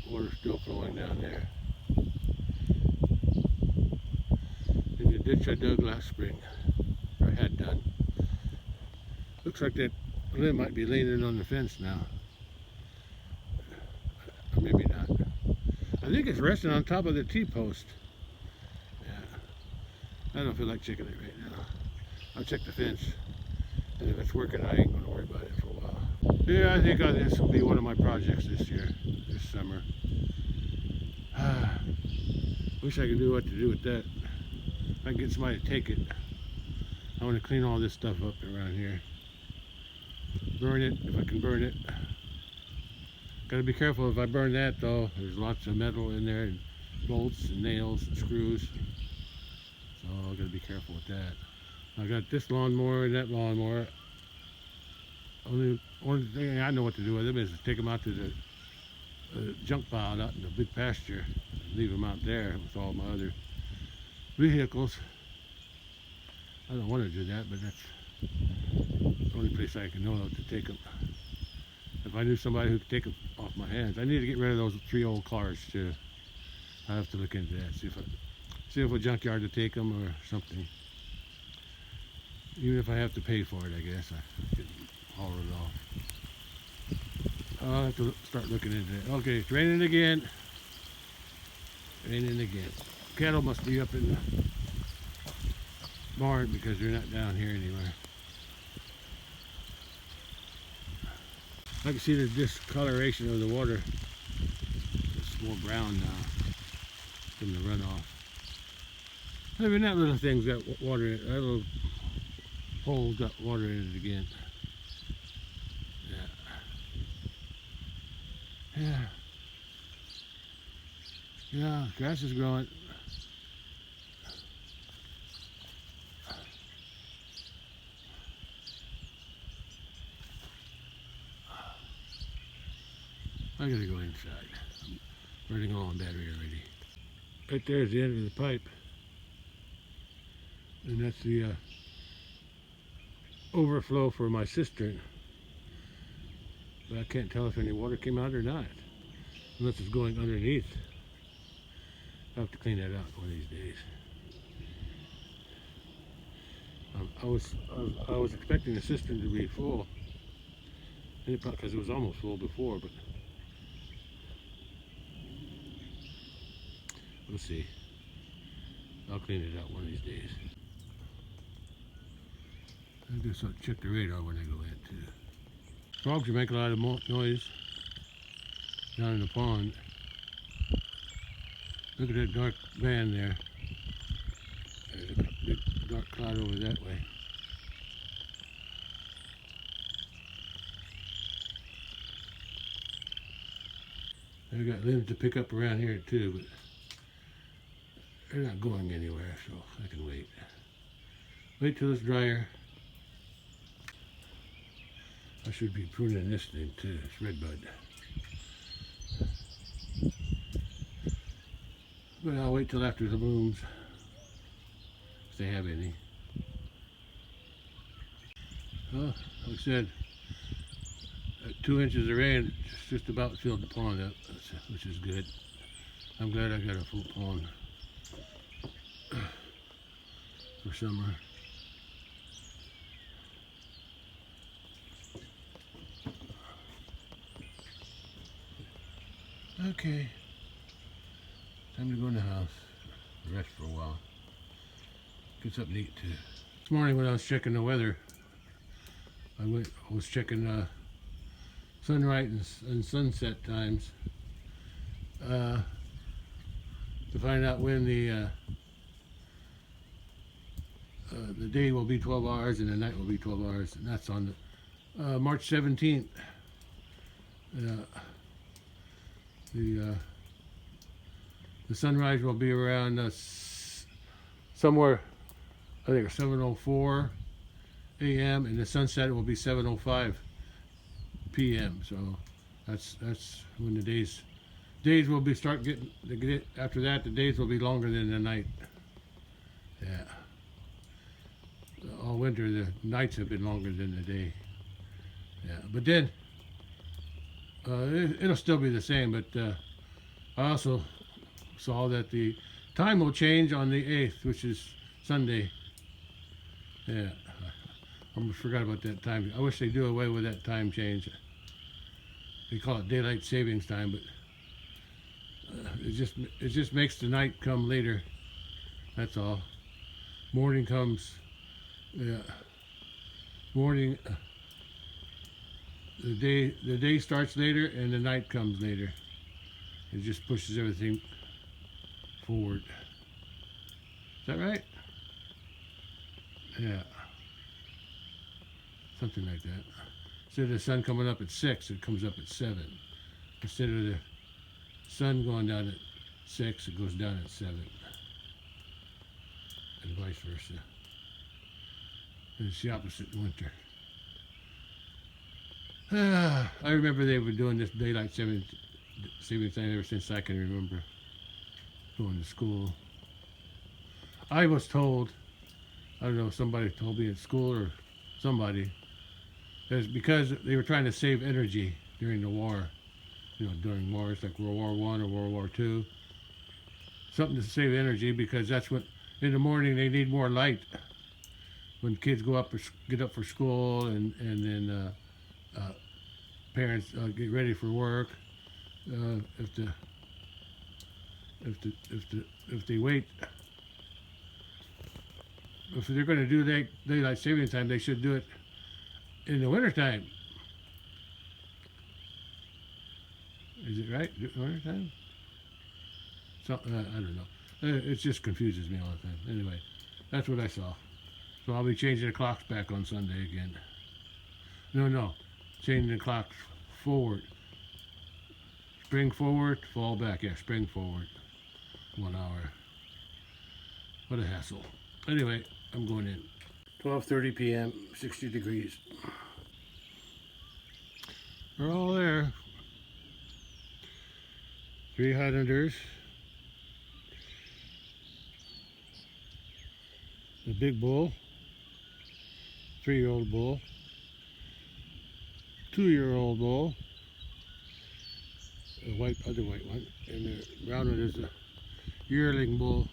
Speaker 1: Water's still flowing down there. In the ditch I dug last spring, or had done. Looks like that limb might be leaning on the fence now. Or maybe not. I think it's resting on top of the T-post. Yeah. I don't feel like checking it right now. I'll check the fence. And if it's working, I ain't gonna worry about it for a while. Yeah, I think this will be one of my projects this year, this summer. Wish I could do what to do with that. If I can get somebody to take it. I want to clean all this stuff up around here. Burn it, if I can burn it. Gotta be careful if I burn that though. There's lots of metal in there, and bolts and nails and screws. So I gotta be careful with that. I got this lawnmower and that lawnmower. Only thing I know what to do with them is to take them out to the junk pile out in the big pasture. Leave them out there with all my other vehicles. I don't want to do that, but that's the only place I can know of to take them. If I knew somebody who could take them off my hands. I need to get rid of those 3 old cars too. I have to look into that. See if a junkyard to take them or something. Even if I have to pay for it, I guess I can haul it off. I'll have to start looking into it. Okay, it's raining again. Raining again. Cattle must be up in the barn because they're not down here anywhere. I can see the discoloration of the water. It's more brown now from the runoff. Even that little thing's got water in it. That little hole's got water in it again. Yeah, grass is growing. I gotta go inside. I'm running low on battery already. Right there is the end of the pipe. And that's the overflow for my cistern. But I can't tell if any water came out or not. Unless it's going underneath. I'll have to clean that out one of these days. I was expecting the cistern to be full. Because it was almost full before, but we'll see. I'll clean it out one of these days. I guess I'll check the radar when I go in too. Frogs are making a lot of noise down in the pond. Look at that dark band there. There's a big dark cloud over that way. I've got limbs to pick up around here too, but they're not going anywhere, so I can wait. Wait till it's drier. I should be pruning this thing too. It's redbud. But I'll wait till after the blooms, if they have any. Well, like I said, 2 inches of rain just about filled the pond up, which is good. I'm glad I got a full pond for summer. Okay, time to go in the house, rest for a while, get something to eat too. This morning when I was checking the weather, I was checking sunrise and sunset times to find out when the day will be 12 hours and the night will be 12 hours, and that's on the, March 17th. The sunrise will be around somewhere, I think 7:04 a.m. and the sunset will be 7:05 p.m. So that's when the days will be after that. The days will be longer than the night. Yeah. All winter the nights have been longer than the day. Yeah, but then it'll still be the same. But I also saw that the time will change on the 8th, which is Sunday. Yeah, I almost forgot about that time. I wish they do away with that time change. They call it daylight savings time, but it just makes the night come later. That's all. Morning comes. Yeah. Morning. The day starts later and the night comes later. It just pushes everything forward. Is that right? Yeah. Something like that. Instead of the sun coming up at 6, it comes up at 7. Instead of the sun going down at 6, it goes down at 7. And vice versa. And it's the opposite in winter. I remember they were doing this daylight savings time ever since I can remember going to school. I was told, I don't know, somebody told me at school or somebody, that it's because they were trying to save energy during the war. You know, during wars like World War I or World War II. Something to save energy, because that's what, in the morning they need more light. When kids get up for school and then parents get ready for work. If they wait, if they're going to do daylight saving time, they should do it in the wintertime. Is it right? Wintertime? So I don't know. It just confuses me all the time. Anyway, that's what I saw. So I'll be changing the clocks back on Sunday again. No, changing the clocks forward. Spring forward, fall back. Yeah, spring forward. 1 hour. What a hassle. Anyway, I'm going in. 12:30 p.m., 60 degrees. We're all there. 3 Highlanders. The big bull. 3-year-old bull. 2-year-old bull. The other white one. And the brown one is a yearling bull.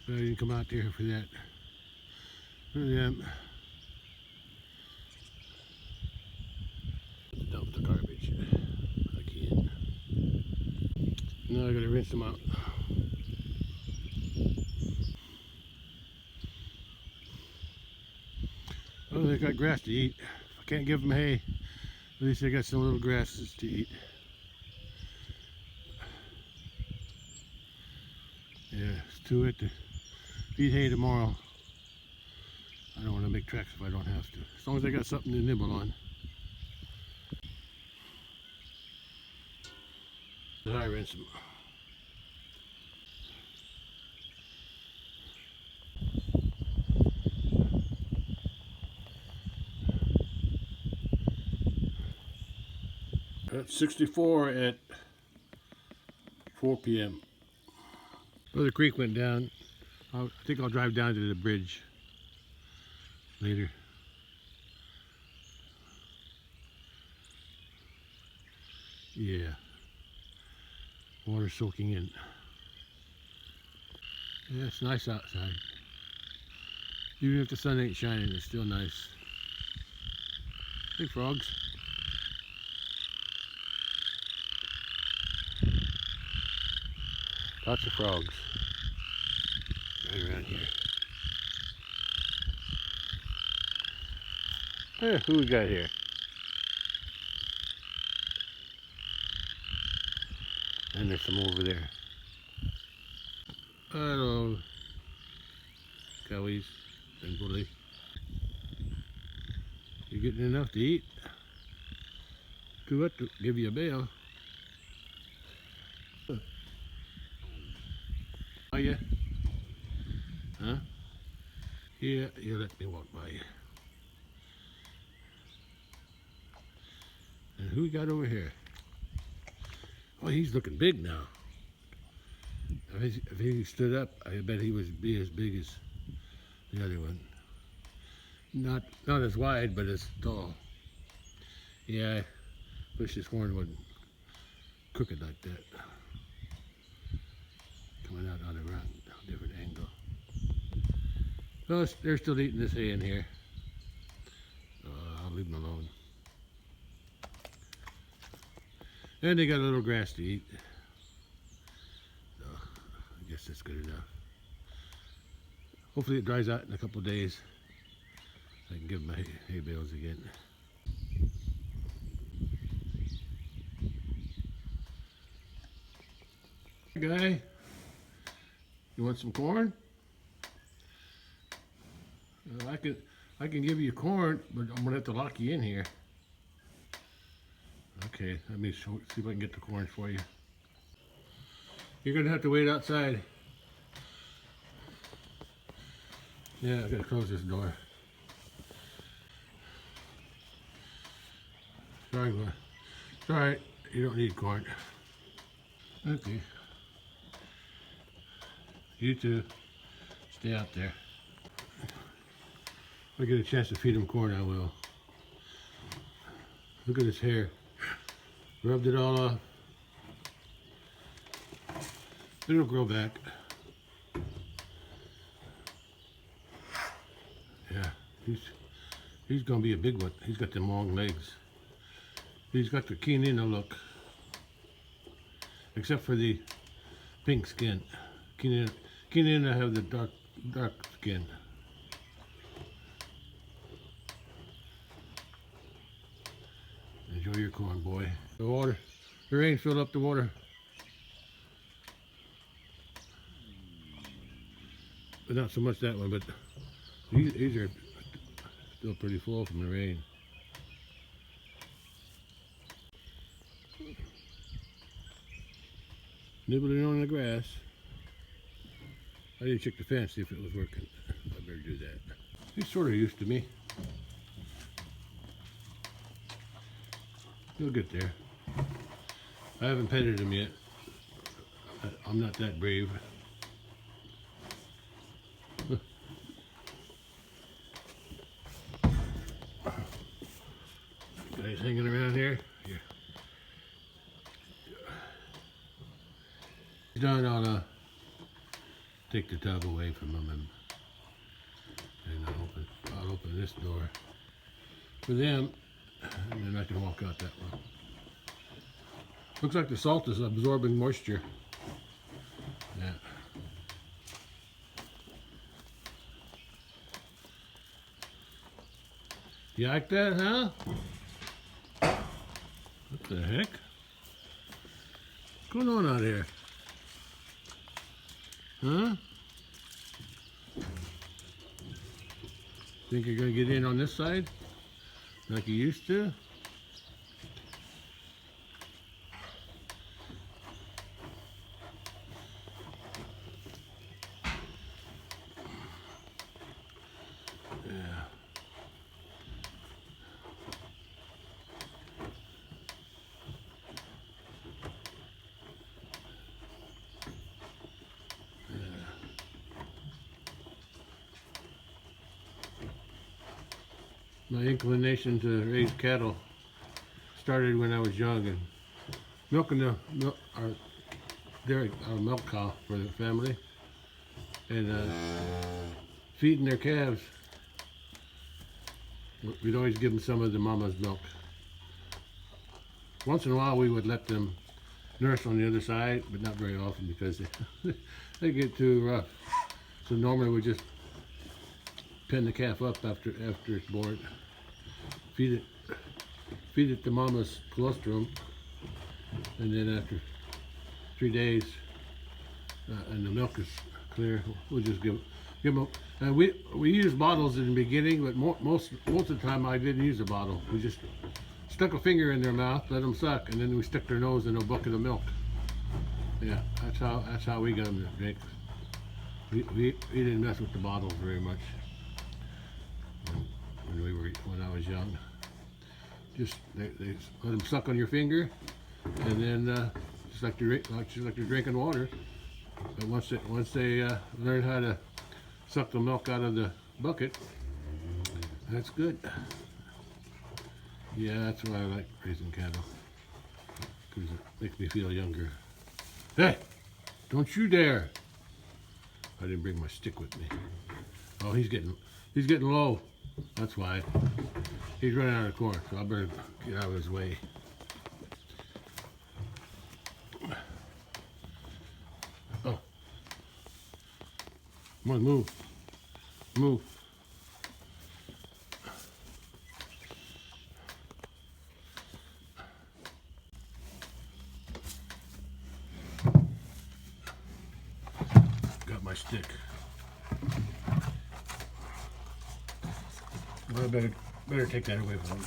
Speaker 1: So I didn't come out there for that. For them. Dump the garbage again. Now I gotta rinse them out. Oh, they got grass to eat. If I can't give them hay, at least they got some little grasses to eat. Yeah, it's too late to feed hay tomorrow. I don't want to make tracks if I don't have to. As long as I got something to nibble on. I rinse them. That's 64 at 4 p.m. Well, the creek went down. I think I'll drive down to the bridge later. Yeah. Water soaking in. Yeah, it's nice outside. Even if the sun ain't shining, it's still nice. Hey, frogs. Lots of frogs right around here. Hey, who we got here? And there's some over there. Hello, cowies and bully. You getting enough to eat? Too what to give you a bail. Are you? Huh? Yeah, you let me walk by you. And who we got over here? Oh, he's looking big now. If he stood up, I bet he would be as big as the other one. Not as wide, but as tall. Yeah, I wish his horn wasn't crooked like that. Coming out on a different angle. Well, they're still eating this hay in here. So I'll leave them alone. And they got a little grass to eat. So I guess that's good enough. Hopefully it dries out in a couple of days. I can give them my hay bales again. Hey guy, you want some corn? I can give you corn, but I'm gonna have to lock you in here. Okay, let me see if I can get the corn for you. You're gonna have to wait outside. Yeah, I gotta close this door. Sorry, boy. It's all right. You don't need corn. Okay. You too. Stay out there. If I get a chance to feed him corn, I will. Look at his hair. Rubbed it all off. It'll grow back. Yeah, he's gonna be a big one. He's got them long legs. He's got the quinina look, except for the pink skin. Quinina have the dark skin. Enjoy your corn, boy. The rain filled up the water. But not so much that one, but these are still pretty full from the rain. Nibbling on the grass. I didn't check the fence, see if it was working. I better do that. He's sort of used to me. He'll get there. I haven't petted him yet. I'm not that brave. Guys hanging around here? Here. He's done. I'll take the tub away from him and I'll open this door for them, and then I can walk out that one. Looks like the salt is absorbing moisture. Yeah. You like that, huh? What the heck? What's going on out here? Huh? Think you're gonna get in on this side like you used to? Yeah. My inclination to raise cattle started when I was young, and milking our milk cow for the family, and feeding their calves. We'd always give them some of the mama's milk. Once in a while we would let them nurse on the other side, but not very often because they get too rough. So normally we just pen the calf up after it's born, feed it the mama's colostrum, and then after 3 days, and the milk is clear, we'll just give them. And we use bottles in the beginning, but most of the time I didn't use a bottle. We just stuck a finger in their mouth, let them suck, and then we stick their nose in a bucket of milk. Yeah, that's how we got them to drink. We didn't mess with the bottles very much when I was young. Just they let them suck on your finger, and then just like you're drinking water. But once they learn how to suck the milk out of the bucket, that's good. Yeah, that's why I like raising cattle, because it makes me feel younger. Hey, don't you dare! I didn't bring my stick with me. Oh, he's getting low. That's why. He's running out of corn, so I better get out of his way. Oh. Come on, move. Move. Got my stick. Well, I better take that away from him.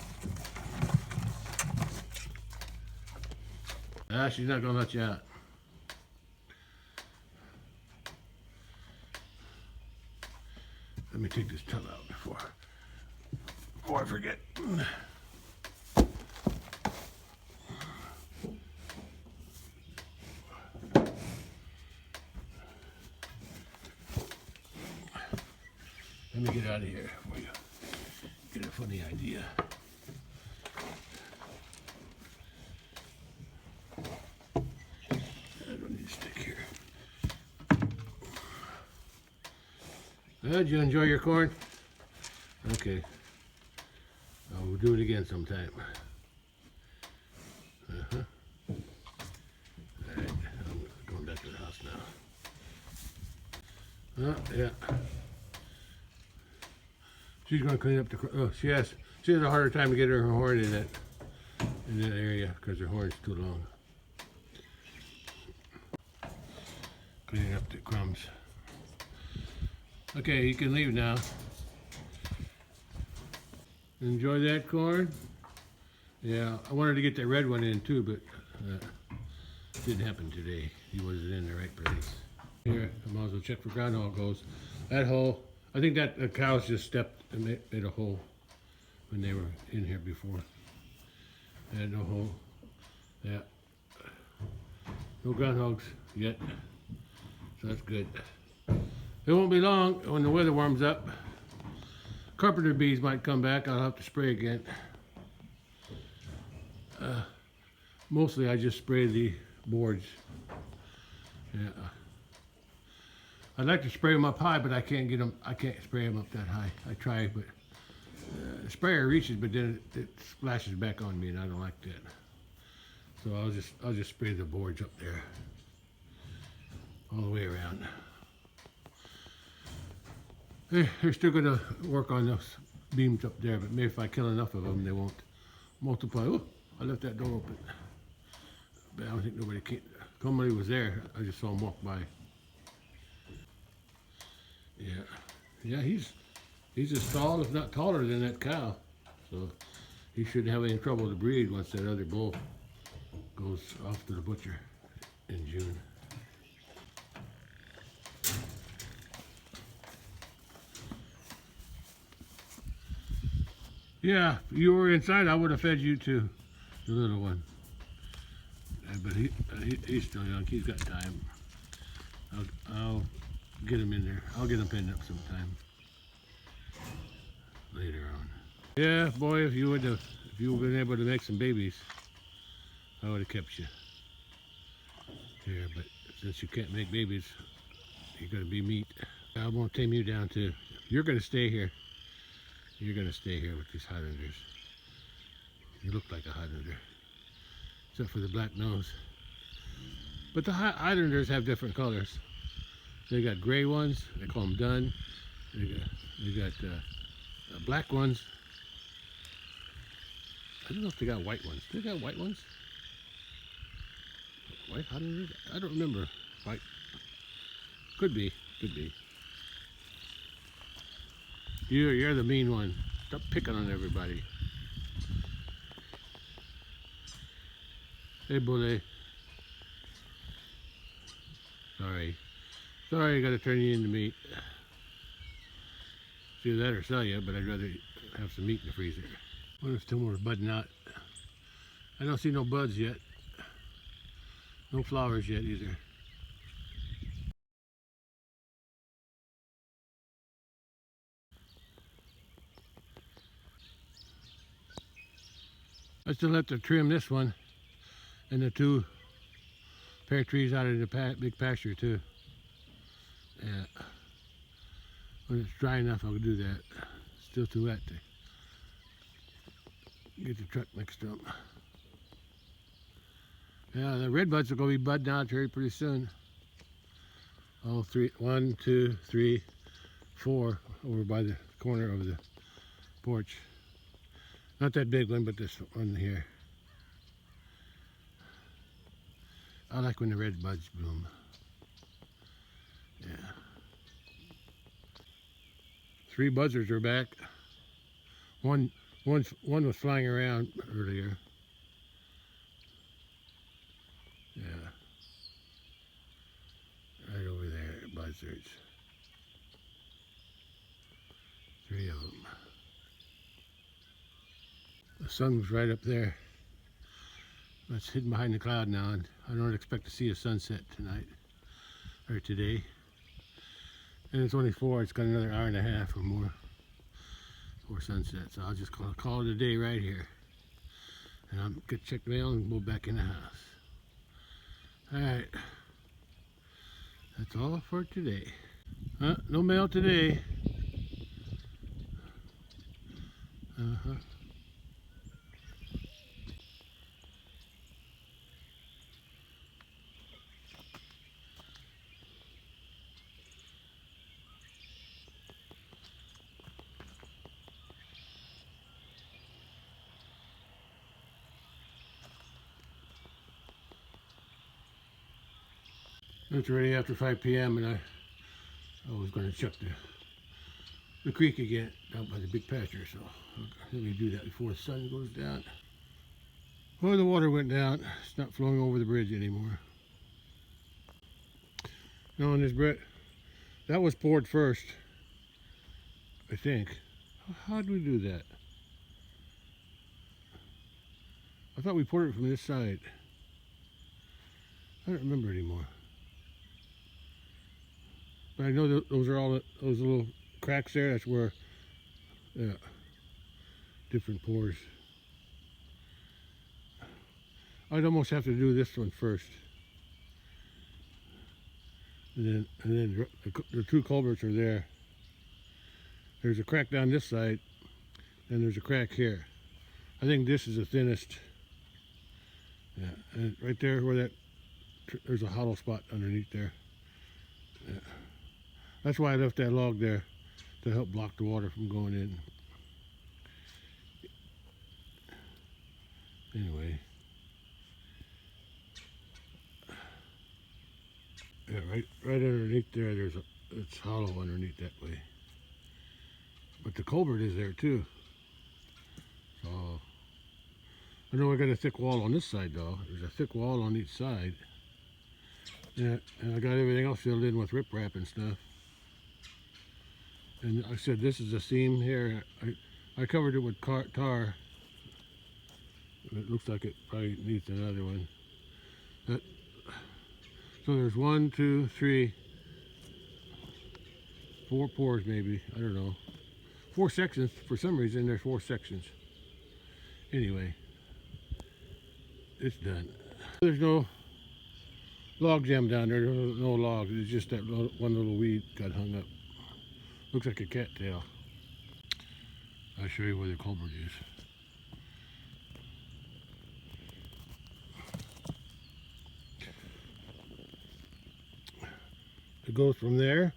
Speaker 1: She's not gonna let you out. Let me take this tub out before I forget. Let me get out of here before you get a funny idea. I don't need a stick here. Did you enjoy your corn? Okay. We'll do it again sometime. Alright, I'm going back to the house now. Yeah. She's going to clean up the. Oh, she has a harder time to get her horn in that area because her horn's too long. Cleaning up the crumbs. Okay, you can leave now. Enjoy that corn? Yeah, I wanted to get that red one in too, but didn't happen today. He wasn't in the right place. Here, I might as well check for groundhog holes. That hole, I think that the cows just stepped and made a hole when they were in here before. They had no hole. Yeah. No groundhogs yet, so that's good. It won't be long when the weather warms up. Carpenter bees might come back. I'll have to spray again. Mostly I just spray the boards. Yeah. I'd like to spray them up high, but I can't get them. I can't spray them up that high. I try, but the sprayer reaches, but then it splashes back on me, and I don't like that. So I'll just spray the boards up there, all the way around. They're still going to work on those beams up there, but maybe if I kill enough of them, they won't multiply. Oh, I left that door open. But I don't think nobody was there. I just saw him walk by. Yeah, he's as tall, if not taller, than that cow. So he shouldn't have any trouble to breed once that other bull goes off to the butcher in June. Yeah, if you were inside, I would have fed you too, the little one. But he's still young. He's got time. I'll get him in there. I'll get him pinned up sometime later on. Yeah, boy, if you would been able to make some babies, I would have kept you here. But since you can't make babies, you're gonna be meat. I won't tame you down too. You're gonna stay here. You're gonna stay here with these Highlanders. You look like a Highlander, except for the black nose. But the Highlanders have different colors. They got gray ones. They call them dun. They got black ones. I don't know if they got white ones. Do they got white ones? White Highlanders? I don't remember. White. Could be. Could be. You're the mean one. Stop picking on everybody. Hey, bully. Sorry, I gotta turn you into meat. It's either that or sell you, but I'd rather have some meat in the freezer. What if still more budding out? I don't see no buds yet. No flowers yet either. I still have to trim this one and the two pear trees out of the big pasture too. Yeah. When it's dry enough, I'll do that. Still too wet to get the truck next to them. Yeah, the red buds are going to be budding out very pretty soon. All three, 1, 2, 3, 4 over by the corner of the porch. Not that big one, but this one here. I like when the red buds bloom. Yeah. 3 buzzards are back. One was flying around earlier. Yeah. Right over there, buzzards. 3 of them. The sun was right up there. It's hidden behind the cloud now, and I don't expect to see a sunset tonight or today. And it's only 4. It's got another hour and a half or more for sunset. So I'll just call it a day right here. And I'm gonna check the mail and go back in the house. All right. That's all for today. No mail today. It's already after 5 p.m. and I was going to check the creek again down by the big pasture, so let me do that before the sun goes down. Well, the water went down. It's not flowing over the bridge anymore. No, and this Brett, that was poured first, I think. How did we do that? I thought we poured it from this side. I don't remember anymore. But I know that those are all those little cracks there. That's where, yeah, different pores. I'd almost have to do this one first, and then the two culverts are there. There's a crack down this side, and there's a crack here. I think this is the thinnest. Yeah, and right there where that, there's a hollow spot underneath there. Yeah. That's why I left that log there, to help block the water from going in. Anyway. Yeah, right underneath there, it's hollow underneath that way. But the culvert is there too. So, I know I got a thick wall on this side though. There's a thick wall on each side. Yeah, and I got everything else filled in with riprap and stuff. And I said this is a seam here. I covered it with tar. It looks like it probably needs another one. So there's 1, 2, 3, 4 pores maybe. I don't know. 4 sections. For some reason there's 4 sections. Anyway, it's done. There's no log jam down there. There's no logs. It's just that one little weed got hung up. Looks like a cattail. I'll show you where the culvert is. It goes from there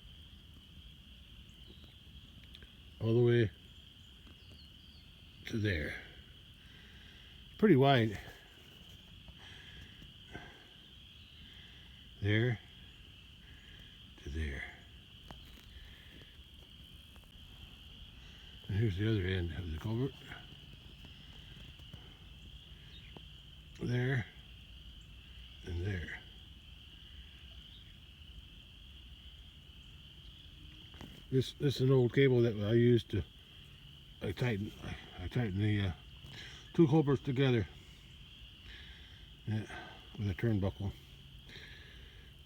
Speaker 1: all the way to there. Pretty wide. There to there. And here's the other end of the culvert. There and there. This is an old cable that I used to tighten the 2 culverts together, yeah, with a turnbuckle.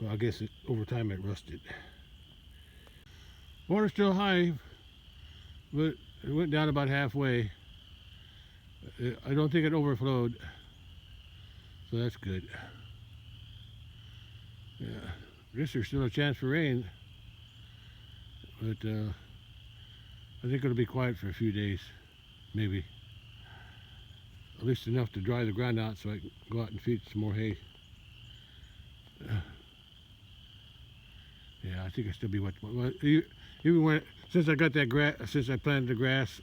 Speaker 1: But I guess over time it rusted. Water's still high, but it went down about halfway. I don't think it overflowed, so that's good. Yeah, I guess there's still a chance for rain. But I think it'll be quiet for a few days, maybe. At least enough to dry the ground out so I can go out and feed some more hay. Yeah, I think I'll still be wet. Even when, since I got that grass, since I planted the grass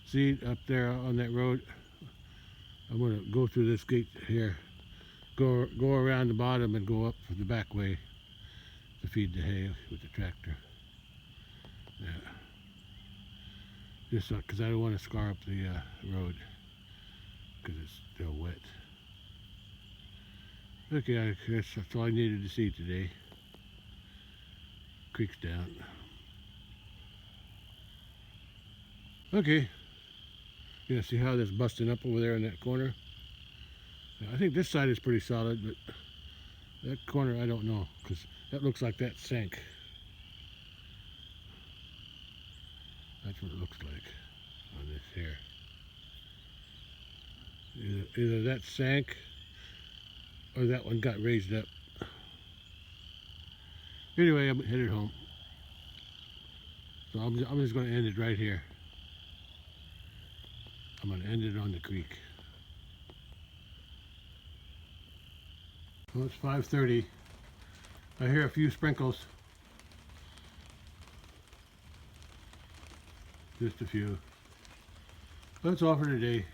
Speaker 1: seed up there on that road, I'm gonna go through this gate here, go around the bottom and go up the back way to feed the hay with the tractor. Yeah. Just because I don't want to scar up the road because it's still wet. Okay, I guess that's all I needed to see today. Creek's down. Okay. Yeah, see how that's busting up over there in that corner? Yeah, I think this side is pretty solid, but that corner I don't know, because that looks like that sank. That's what it looks like on this here. Either that sank or that one got raised up. Anyway, I'm headed home. So I'm just going to end it right here. I'm going to end it on the creek. Well, it's 5:30. I hear a few sprinkles. Just a few. That's all for today.